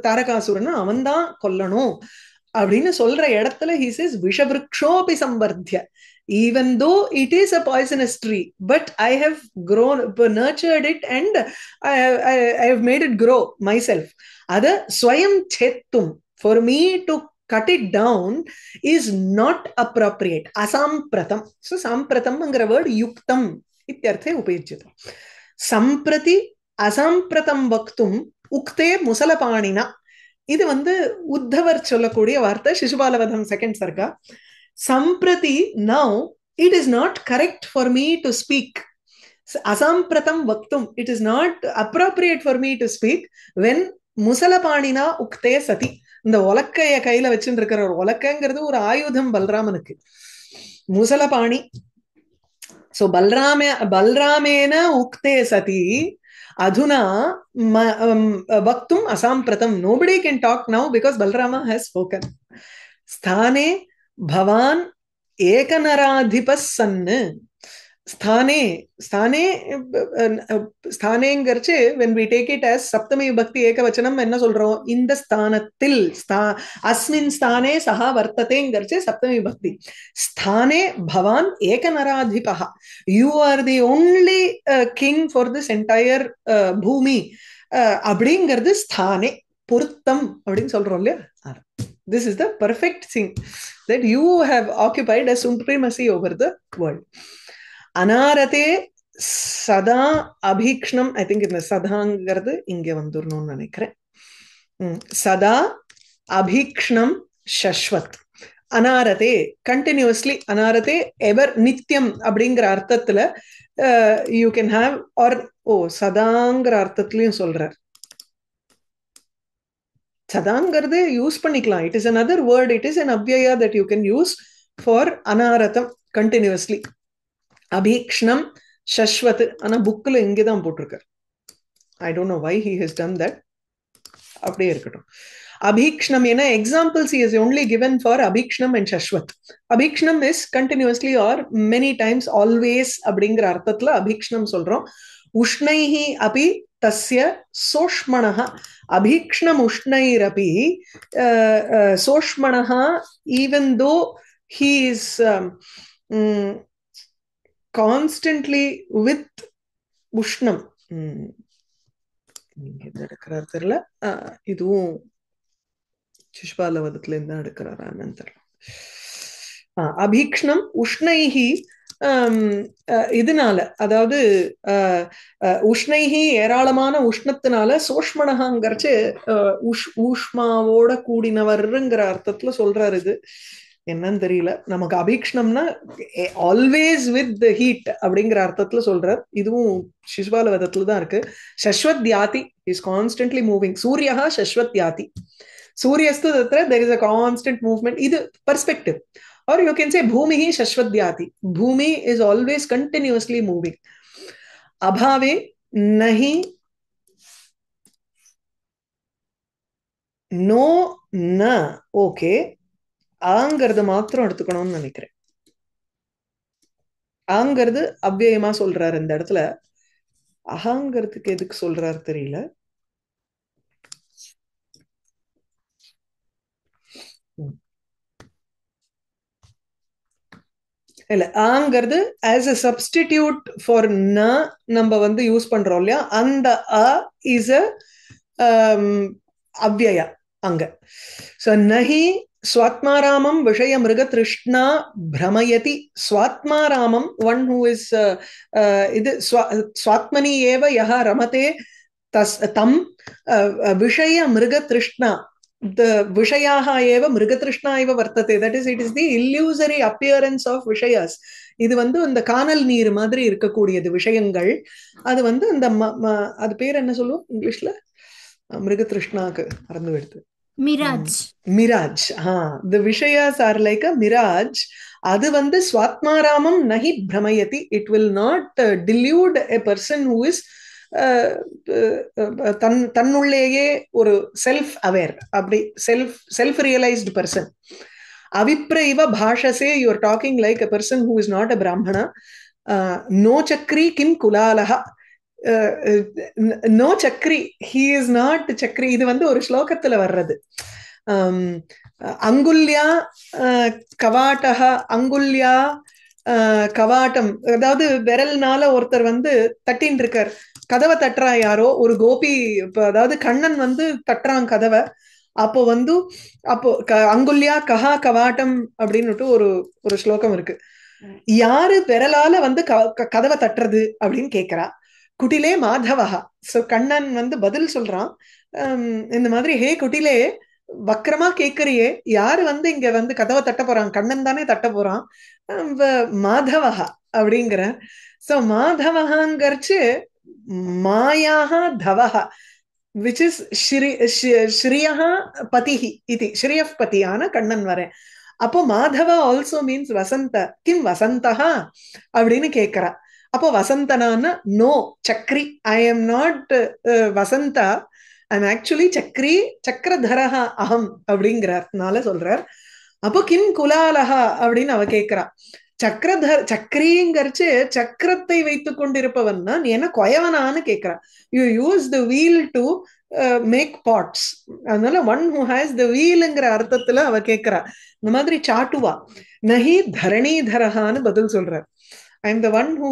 தாரகாசுரனை அவன் தான் கொல்லணும் அப்படின்னு சொல்ற இடத்துல he says விஷவிருக்ஷோபி சம்பர்த்திய, even though it is a poisonous tree, but I have nurtured it and I have made it grow myself. Ada swayam chettum, for me to cut it down is not appropriate. Asampratam. So sampratam angra word yuktam ityarthe upayajyate. Samprati asampratam vaktum ukte musalapanina. இது வந்து உத்தவர் சொல்லக்கூடிய வார்த்தை, Shishupalavadham second சர்க்கா. Samprati, now it is not correct for me to speak. Asampratam vaktum, it is not appropriate for me to speak when musalapanina ukte sati. இந்த உலக்கைய கையில வச்சுட்டு இருக்கிற ஒரு உலக்கைங்கிறது ஒரு ஆயுதம் பல்ராமனுக்கு, முசலபாணி. சோ பல்ராமேன உக்தே சதி adhuna vaktum asampratam. Nobody can talk now because Balrama has spoken. Sthane bhavan ekanaradhipas sanne. ஸ்தானேங்கிறச்சு when we take it as சப்தமி விபக்தி ஏகவச்சனம் என்ன சொல்றோம்? இந்த ஸ்தானத்தில், அஸ்மின் ஸ்தானே சஹா வர்த்ததேங்கிறச்சு சப்தமி விபக்தி. ஸ்தானே பவான் ஏகநராதிபா, you are the only king for this entire பூமி அப்படிங்கிறது ஸ்தானே, பொருத்தம் அப்படின்னு சொல்றோம் இல்லையா. This is the perfect thing that you have occupied a supremacy over the world. அனாரதே சதா அபீக்ஷ்ணம், ஐ திங்க் இந்த சதாங்கிறது இங்க வந்துடணும்னு நினைக்கிறேன். சதா அபீக்ஷ்ணம் சஸ்வத். அனாரதே கண்டினியூஸ்லி, அனாரதே எவர், நித்தியம் அப்படிங்கிற அர்த்தத்துல யூ கேன் ஹாவ், ஆர் சதாங்கிற அர்த்தத்திலையும் சொல்றார். சதாங்கிறது யூஸ் பண்ணிக்கலாம். It is another word, it is an அவ்யயா that you can use for அனாரதம், continuously. அபீக்ஷ்ணம் சஸ்வத், ஆனா புக்ல இங்கதான் போட்டிருக்கார். I don't know why he has done that. அப்படியே இருக்கட்டும். அபீக்ஷ்ணம் என்ன examples he is only given for அபீக்ஷ்ணம் and சஸ்வத். அபீக்ஷ்ணம் is continuously or many times, always அப்படிங்கிற அர்த்தத்துல அபீக்ஷ்ணம் சொல்றோம். உஷ்ணைஹி அபி தஸ்ய சோஷ்மணஹ, அபீக்ஷ்ணம் உஷ்ணைரபி சோஷ்மணஹ, even though he is constantly with உஷ்ணம். நீங்க எந்த எடுக்கிறார் தெரியல. இதுவும் சிஷ்பாலவதத்துல இருந்து எடுக்கிறாரா என்னன்னு தெரியல. அபீக்ஷ்ணம் உஷ்ணைஹி இதனால, அதாவது உஷ்ணைஹி ஏராளமான உஷ்ணத்தினால, சோஷ்மணகாங்கிறச்சு ஊஷ்மாவோட கூடினவர்ங்கிற அர்த்தத்துல சொல்றாரு. இது என்னன்னு தெரியல நமக்கு. அபீக்ஷ்ணம்னா ஆல்வேஸ் வித் த ஹீட் அப்படிங்கிற அர்த்தத்துல சொல்றார். இதுவும் சிஷ்பால வேதத்துல தான் இருக்கு. சஸ்வத் யாதி, இஸ் கான்ஸ்டன்ட்லி மூவிங். சூரியஹா சஸ்வத் யாதி, சூரியஸ்து தத்ர there is a constant movement. இது perspective. Or you can say bhumihi shashvadyati, bhumi is always continuously moving. abhave nahi, no, na, okay. ஆங்கிறது மாத்திரம் எடுத்துக்கணும்னு நினைக்கிறேன். ஆங்கிறது அவ்வியமா சொல்றாரு இந்த இடத்துல. அகாங்கிறதுக்கு எதுக்கு சொல்றாரு தெரியல. இல்ல, ஆங்கிறது as a substitute for na நம்ம வந்து யூஸ் பண்றோம் இல்லையா, அந்த அ இஸ் அவ்யயா அங்க. சோ நஹி ஸ்வாத்மாராமம் விஷய மிருக திருஷ்ணா பிரமயதி. ஸ்வாத்மாராமம், ஒன் ஹூ இஸ் இது ஸ்வாத்மனி ஏவ யஹ ரமதே தம் விஷய மிருக திருஷ்ணா. The விஷயாஹ ஏவ மிருகத்ருஷ்ணா இவ வர்த்ததே. That is, it is the illusory appearance of விஷயாஸ். இது வந்து இந்த காணல் நீர் மாதிரி இருக்கக்கூடியது விஷயங்கள். அது வந்து இந்த அது பேர் என்ன சொல்லுவோம் இங்கிலீஷ்ல? மிருகத்ருஷ்ணாக்கு மறந்து விடுது. மிராஜ். மிராஜ். the விஷயாஸ் ஆர் லைக் a மிராஜ். அது வந்து ஸ்வாத்மாராமம் நஹி பிரமயதி. It will not delude a person who is தன்னுள்ளேயே ஒரு செல்ஃப் அவேர், அப்படி செல்ஃப் ரியலைஸ்டு பர்சன். அவிப்ரைவ பாஷசே, you are talking like a person who is not a brahmana. no chakri kim kulalaha, no chakri, he is not chakri. இது வந்து ஒரு ஸ்லோகத்துல வர்றது. அங்குல்யா கவாட்டஹ, அங்குல்யா கவாட்டம், அதாவது விரல்னால ஒருத்தர் வந்து தட்டின் இருக்கார். கதவை தட்டுறா யாரோ ஒரு கோபி, அதாவது கண்ணன் வந்து தட்டுறான் கதவை. அப்போ வந்து அங்குல்யா கஹா கவாட்டம் அப்படின்னுட்டு ஒரு ஸ்லோகம் இருக்கு. யாரு விரலால வந்து கதவை தட்டுறது அப்படின்னு கேக்குறா. குட்டிலே மாதவஹா. சோ கண்ணன் வந்து பதில் சொல்றான் இந்த மாதிரி, ஹே குட்டிலே, வக்கரமா கேக்குறியே, யாரு வந்து இங்க வந்து கதவை தட்ட போறான்? கண்ணன் தானே தட்ட போறான். மாதவஹா அப்படிங்கிற. சோ மாதவஹாங்கிறச்சு மாயாஹ தவஹ, which is ஸ்ரீயஹ பதிஹி இது, ஸ்ரீயஃப் பதியான கண்ணன் வரேன். அப்போ மாதவ ஆல்சோ மீன்ஸ் வசந்த. கிம் வசந்தஹா அப்படின்னு கேக்குறா. அப்போ வசந்தனான நோ சக்ரி, ஐ எம் நாட் வசந்தா, ஐ எம் ஆக்சுவலி சக்ரி, சக்கரதரஹா அகம் அப்படிங்கிறதுனால சொல்றார். அப்போ கிம் குலாலஹா அப்படின்னு அவ கேக்குறா. சக்கரிங்கிறச்சு சக்கரத்தை வைத்துக் கொண்டிருப்பவன்னா நீ என்ன கொயவனான்னு கேக்குறா. You use the wheel to make pots. அதனால ஒன் ஹூ ஹேஸ் த வீல்ங்கிற அர்த்தத்துல அவ கேக்குறா. இந்த மாதிரி சாட்டுவா. நஹி தரணிதரஹான்னு பதில் சொல்றார். I am the one who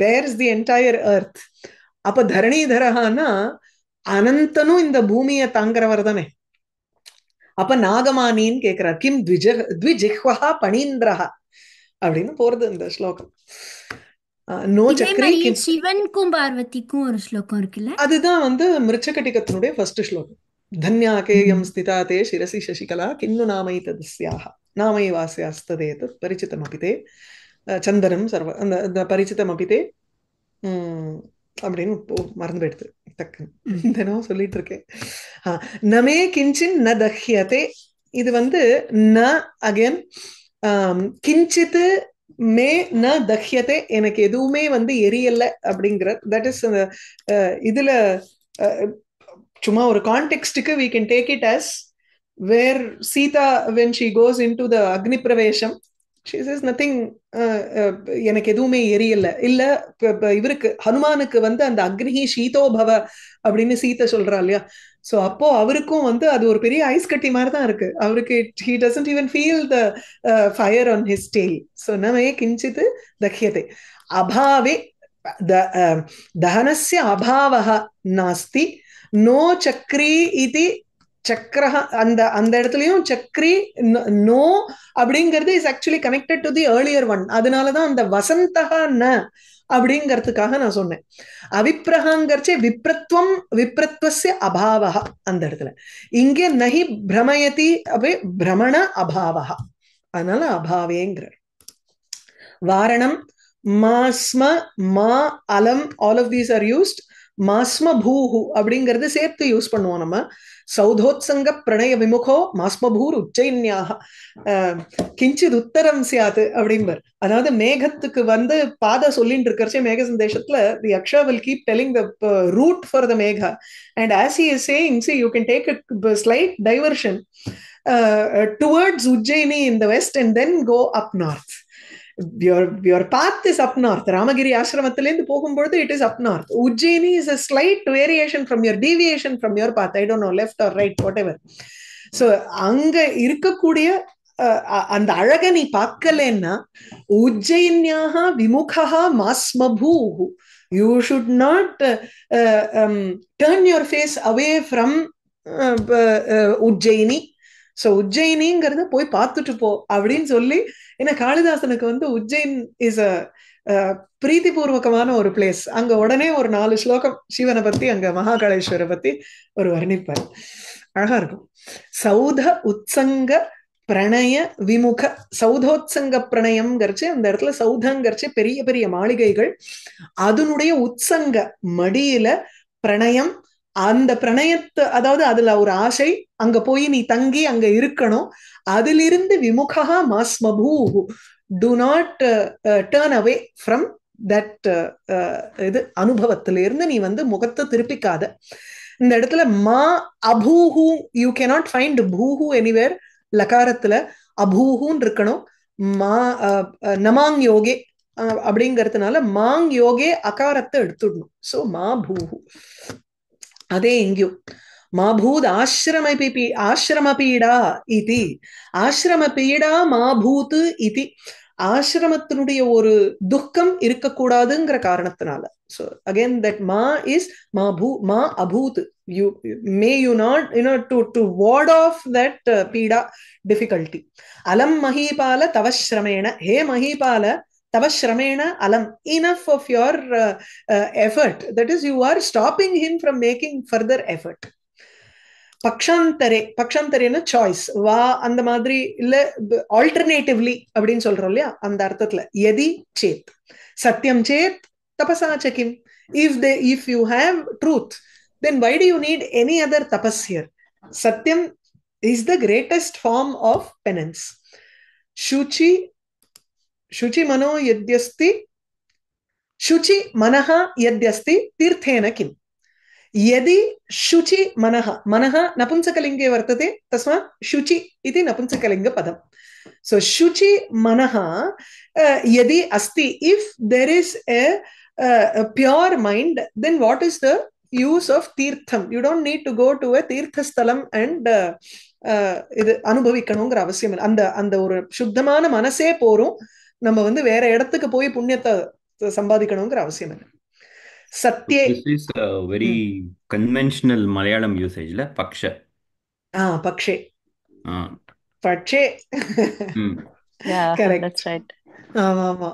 bears the entire earth. அப்ப தரணிதரஹான்னா அனந்தனும் இந்த பூமியை தாங்கிறவர் தானே. அப்ப நாகமானின்னு கேக்குறார். கிம் த்விஜிஹ்வஹா பணீந்திரஹா அப்படின்னு போறது இந்த ஸ்லோகம். நோ சக்ரி. சிவனுக்கும் பார்வதிக்கும் ஒரு ஸ்லோகம் இருக்குல்ல, அதுதான் வந்து மிருச்சகட்டிகத்தினுடைய ஃபர்ஸ்ட் ஸ்லோகம். தன்யாகேயம் ஸ்திதா தே சிரசி சசிகலா கின்னு நாமை தஸ்யாக நாமை வாசியாஸ்ததேத் பரிச்சிதம் அபிதே சந்தனம் சர்வ, அந்த பரிச்சிதம் அபிதே அப்படின்னு மறந்து போயிடுது டக்குன்னு. தினம் சொல்லிட்டு இருக்கேன். நமே கிஞ்சின் ந தஹ்யதே. இது வந்து ந அகைன் கிஞ்சித்து மே ந தஹ்யதே, எனக்கு எதுவுமே வந்து எரியல அப்படிங்கிற. தட் இஸ் இதுல சும்மா ஒரு கான்டெக்ஸ்டுக்கு we can take it as where Sita, when she goes into the Agni Pravesham, she says nothing, எனக்கு எதுவுமே எரியல. இல்ல இவருக்கு ஹனுமானுக்கு வந்து அந்த அக்னி சீதோபவ அப்படின்னு சீதை சொல்றா இல்லையா. சோ அப்போ அவருக்கும் வந்து அது ஒரு பெரிய ஐஸ் கட்டி மாதிரி தான் இருக்கு அவருக்கு. he doesn't even feel the fire on his tail. so நமே கிஞ்சித் தஹ்யதே. அபாவே தஹனஸ்ய அபாவஹ நாஸ்தி நோ சக்ரி இது சக்கரஹ அந்த அந்த இடத்துலயும் சக்ரி நோ அப்படிங்கிறது is actually connected to the earlier one. அதனாலதான் அந்த வசந்தகா ந அப்படிங்கிறதுக்காக நான் சொன்னேன். அவிப்ரஹாங்கர்ச்சே விப்ரத்வம் விப்ரத்வஸ்ய அபாவஹ அந்த இடத்துல. இங்கே நஹி பிரமயதி அபே பிரமண அபாவஹ, அதனால அபாவேங்கிறார். வாரணம் மாஸ்ம மா அலம் all of these are used. மாஸ்ம பூஹு அப்படிங்கறது சேர்த்து யூஸ் பண்ணுவோம் நம்ம. சௌதோத்சங்க பிரணய விமுகோ மாஸ்மபூர் உச்சைன்யாக கிஞ்சித் உத்தரம் சியாது அப்படிம்பர். அதாவது மேகத்துக்கு வந்து பாத சொல்லிட்டு இருக்கிறச்சே மேக சந்தேஷத்துல தி அக்ஷா will keep telling the route for the மேகா, and as he is saying see you can take a slight diversion towards Ujjaini in the west and then go up north. Your path is up north. Ramagiri ஆசிரமத்திலிருந்து போகும்பொழுது it is up north. Ujjaini is a slight variation from your deviation from your path. I don't know, left or right, whatever. So அங்க இருக்கக்கூடிய அந்த அழக நீ பார்க்கலன்னா உஜ்ஜயின்யாக விமுகா மாஸ்மபூஹு. You should not turn your face away from Ujjaini. So உஜ்ஜயினிங்கிறத போய் பார்த்துட்டு போ அப்படின்னு சொல்லி, ஏன்னா காளிதாசனுக்கு வந்து உஜ்ஜைன் இஸ் அ பிரீத்திபூர்வகமான ஒரு பிளேஸ். அங்க உடனே ஒரு 4 ஸ்லோகம் சிவனை பத்தி, அங்க மகாகாளேஸ்வரை பத்தி ஒரு வர்ணிப்பார், அழகா இருக்கும். சௌத உத்சங்க பிரணய விமுக. சௌதோத்சங்க பிரணயம்ங்கிறச்சு அந்த இடத்துல சௌதங்கிறச்சு பெரிய பெரிய மாளிகைகள், அதனுடைய உத்சங்க மடியில பிரணயம், அந்த பிரணயத்தை அதாவது அதுல ஒரு ஆசை, அங்க போய் நீ தங்கி அங்க இருக்கணும். அதிலிருந்து விமுகா மாஸ்மபூஹு, do not turn away from that இது அனுபவத்திலிருந்து நீ வந்து முகத்தை திருப்பிக்காத. இந்த இடத்துல மா அபூஹு, யூ கேனாட் ஃபைண்ட் பூஹு எனிவேர். லகாரத்துல அபூஹுன்னு இருக்கணும். மா நமாங் யோகே அப்படிங்கிறதுனால மாங் யோகே அகாரத்தை எடுத்துடணும். சோ மா பூஹு. அதே இங்கேயும் மாபூத் ஆசிரமபீடா இதி. ஆசிரமபீடா மாபூத் இதி. ஆசிரமத்தினுடைய ஒரு துக்கம் இருக்கக்கூடாதுங்கிற காரணத்தினால. So again that ma is ma abhut. You may you not to ward off that pida difficulty. Alam mahipala tavashramena. He mahipala tavashramena alam. Enough of your effort. That is, you are stopping him from making further effort. பக்ஷாந்தரே, பக்ஷாந்தரேன்னு choice வா அந்த மாதிரி இல்ல alternatively அப்படின்னு சொல்றோம் இல்லையா, அந்த அர்த்தத்துல. எதி சேத் சத்தியம் சேத் தபசா சகிம். If you have truth, then why do you need any other tapas here? Satyam is the greatest form of penance. Shuchi mano yadyasti, shuchi manaha yadyasti tirthena kim. यदि शुचि मनः, मनः नपुंसकलिंगे वर्तते, तस्मात् शुचि इति नपुंसकलिंग पदम्. So शुचि मनः यदि अस्ति, if there is a pure mind, then what is the use of tirtham? You don't need to go to a tirthasthalam and இது அனுபவிக்கணுங்கிற அவசியம் இல்லை. அந்த அந்த ஒரு சுத்தமான மனசே போரும். நம்ம வந்து வேற இடத்துக்கு போய் புண்ணியத்தை சம்பாதிக்கணுங்கிற அவசியம் இல்லை. சத்யே. This is a very conventional Malayalam usage, la paksha. Pakshe. Pakshe. Yeah, correct. That's right. ஆமா.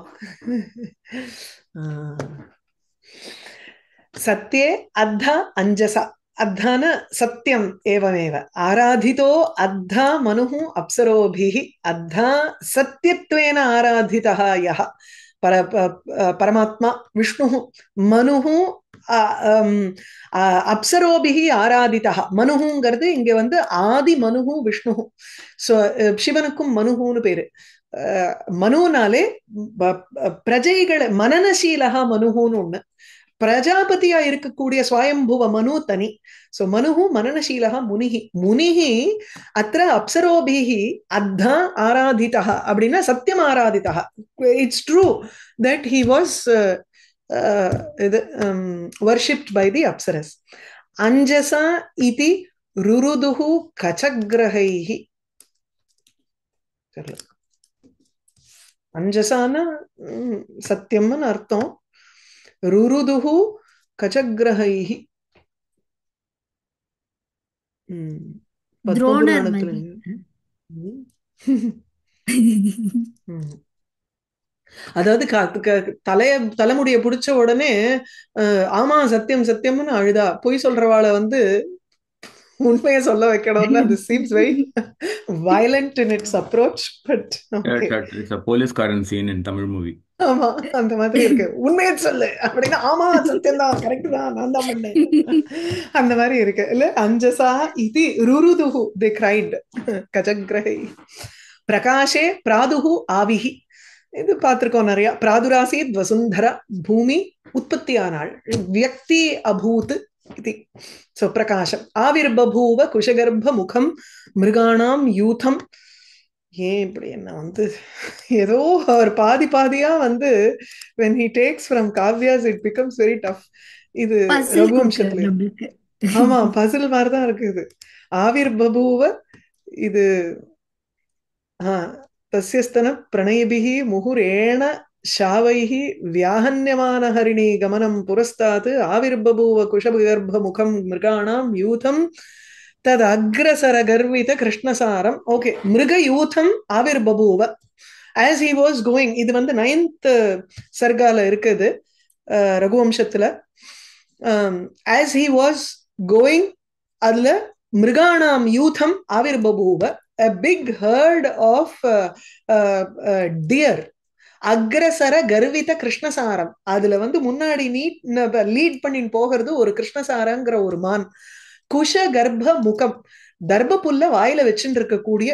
சத்யே அத்தா அஞ்சசா. அத்தான சத்தியம் ஏவமேவ. ஆராதிதோ அத்தா மனுஹு அப்சரோபிஹி. அத்தா சத்யத்வேன ஆராதிதः யஹ பரமாத்மா விஷ்ணு. மனுஹு அப்சரோபிஹி ஆராதிதா. மனுஹுங்கிறது இங்க வந்து ஆதி மனுஹு விஷ்ணு. சோ சிவனுக்கும் மனுஹுன்னு பேரு. மனுனாலே பிரஜைகளை மனநசீலகா மனுஹுன்னு ஒண்ணு. பிரஜாபதியா இருக்கக்கூடிய ஸ்வயம்புவ மனு தனி. சோ மனுஹு மனநசீலகா முனிஹி. முனிஹி அத்திர அப்சரோபிஹி அத்தா ஆராதிதா அப்படின்னா சத்தியம் ஆராதிதா. It's true that he was worshipped by the apsaras. Anjasa iti ruruduhu kachagrahaihi. அஞ்சசான சத்தியம்னு அர்த்தம். ருருதுஹு கச்சக்ரஹைஹி. Dronar பத்மபுராணத்துல. maybe. அதாவது தலைமுடிய புடிச்ச உடனே ஆமா சத்தியம் சத்தியம்னு அழுதா. பொய் சொல்றவாளை வந்து உண்மையை சொல்ல வைக்கணும்னு அது seems very violent in its approach, but okay. It's a police current scene in Tamil movie. ஆமா அந்த மாதிரி இருக்கு. உண்மையை சொல்லு அப்படின்னா ஆமா சத்தியம் தான், கரெக்ட் தான், நான் தான் பண்ணேன், அந்த மாதிரி இருக்கு இல்ல. அஞ்சசா இது ருருதுஹு, they cried. கஜக்ரஹை. பிரகாஷே பிராதுஹு ஆவிஹி. இது பார்த்திருக்கோம் நிறைய. பிராதுராசீத் வசுந்தரா, பூமி உற்பத்தி ஆனாள். வியக்தி அபூத் இது. சோ பிரகாசம். ஆவிர்பூவ குஷகர்ப்ப முகம் மிருகாணாம் யூதம். ஏன் இப்படி என்ன வந்து ஏதோ ஒரு பாதி பாதியா வந்து when he takes from காவ்யாஸ் it becomes very tough. இது ரகுவம்சத்துல ஆமா பசில் மாதிரிதான் இருக்கு இது. ஆவிர்பூவ இது தஸ்யஸ்தன பிரணயபிஹி முகுரேண ஷாவைஹி வியாஹன்யமான ஹரிணி கமனம் புரஸ்தாத் ஆவிர்பூவ குஷகர்ப்ப முகம் மிருகாணாம் யூதம் தத் அக்ரசர கர்வித கிருஷ்ணசாரம். ஓகே, மிருக யூதம் ஆவிர்பூவ as he was going. இது வந்து 9th சர்கால இருக்குது ரகுவம்சத்துல. as he was going அதுல மிருகாணாம் யூதம் ஆவிர்பூவ, a big herd of deer. அக்ரசர கர்வித கிருஷ்ணசாரம், அதுல வந்து முன்னாடி லீட் பண்ணி போகிறது ஒரு கிருஷ்ணசாரங்கிற ஒரு மான். குஷ கர்ப்ப முகம், தர்ப புல்ல வாயில வச்சுட்டு இருக்கக்கூடிய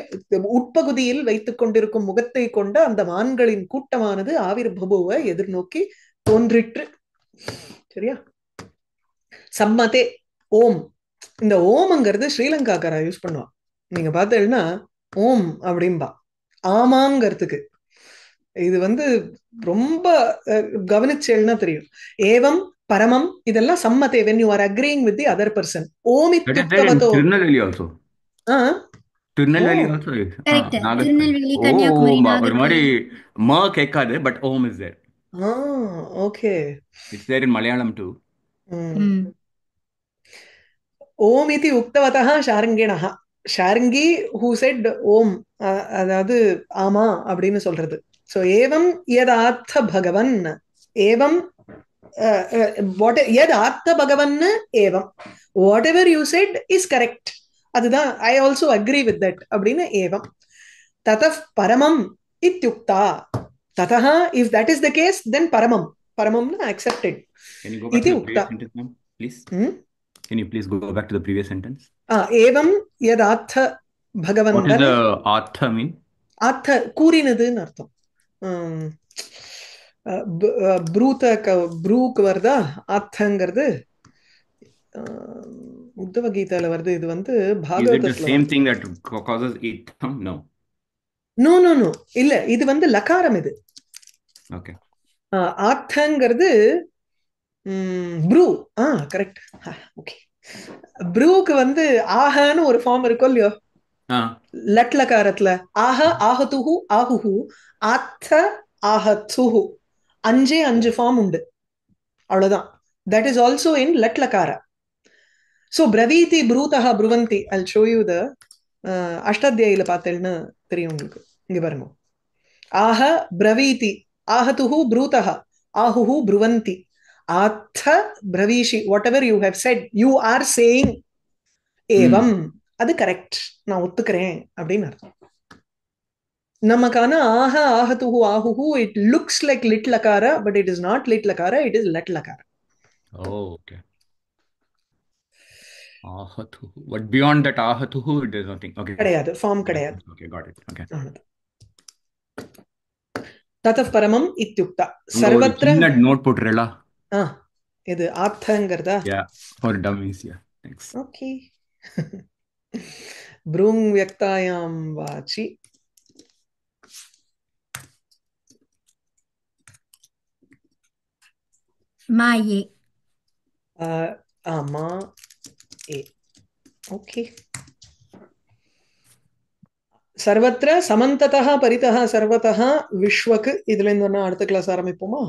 உட்பகுதியில் வைத்துக் கொண்டிருக்கும் முகத்தை கொண்ட அந்த மான்களின் கூட்டமானது ஆவிர்பூவை எதிர்நோக்கி தோன்றிற்று. சரியா? சம்மதே ஓம். இந்த ஓம்ங்கிறது ஸ்ரீலங்காக்காரா யூஸ் பண்ணுவான். நீங்க பார்த்தீங்கன்னா ஓம் அப்படின்பா ஆமாங்கிறதுக்கு. இது வந்து ரொம்ப கவனிச்சேல்னா தெரியும். ஏவம் பரமம் இதெல்லாம் சம்மதே when you are agreeing with the other person. Om இத்யுக்தவதோ. Tirunelveli also. Tirunelveli also. Correct. Tirunelveli, Kanyakumari, ஒரு மாதிரி ம கேட்காது, பட் ஓம் is there. Okay. It's there in Malayalam too. ஓம் இதி உக்தவதः ஷார்ங்கிணः. ஷார்ங்கி who said ஓம், அதாவது ஆமா அப்படின்னு சொல்றது. சோ ஏவம் யதார்த்த பகவன். ஏவம் யதார்த்த பகவன் ஏவம். whatever you said is correct. அதுதான் I also agree with that அப்படின்னு ஏவம். ததः பரமம் இத்யுக்தா. ததः if that is the case then paramam. Paramamna accepted. Can you go back to the previous sentence, ma'am, please? Can you please go back to the previous sentence? Evam yadatha bhagavan. What does the artha mean? Artha கூறினதுன்னு அர்த்தம். Brook வருதா ஆர்த்தங்கிறது உத்தவ கீதால வருது. இது வந்து பாகவதத்துல. Is it the same thing that causes itham? No. No no no, இல்ல, இது வந்து லகாரம். இது ஓகே. ஆர்த்தங்கிறது ப்ரூ. கரெக்ட். ஓகே, ப்ரூக்கு வந்து ஆஹன்னு ஒரு ஃபார்ம் இருக்கும் இல்லையோ லட்லகாரத்துல. ஆஹ ஆஹதுஹு ஆஹுஹு, ஆத்த ஆஹத்சுஹு, 5 ஃபார்ம் உண்டு. அவ்வளவுதான். தட் இஸ் ஆல்சோ இன் லட்லகார. சோ பிரவீதி ப்ரூதஹ ப்ருவந்தி. I'll show you the அஷ்டாத்தியாயில பார்த்தேன்னு தெரியும் உங்களுக்கு. இங்க பாருங்க. ஆஹ பிரவீதி, ஆஹதுஹு ப்ரூதஹ, ஆஹுஹு ப்ருவந்தி, ஆத்த பிரவீஷி. whatever you have said, you are saying ஏவம், அது கரெக்ட், நான் ஒத்துக்கிறேன் அப்படின்னு அர்த்தம். நமக்கான ஆஹ ஆஹதுஹு ஆஹுஹு it looks like lit lakara, but it is not lit lakara, it is lat lakara. Oh, okay. Ahatuhu. But beyond that ahatuhu, there is nothing. Okay. கிடையாது, form கிடையாது. Okay, got it. Okay. ததः பரமம் இத்யுக்தா. சர்வத்ர note போட்றேளா? இது ஆர்த்தங்கிறதா? Yeah, for dummies. Yeah, thanks. Okay. ப்ரூங் வியக்தாயாம் வாச்சி. மாயே. ஆமா ஏ. Okay. சர்வத்ர சமந்ததः பரிதः சர்வதः Vishwak. இதுல இருந்து அடுத்த class ஆரம்பிப்போமா?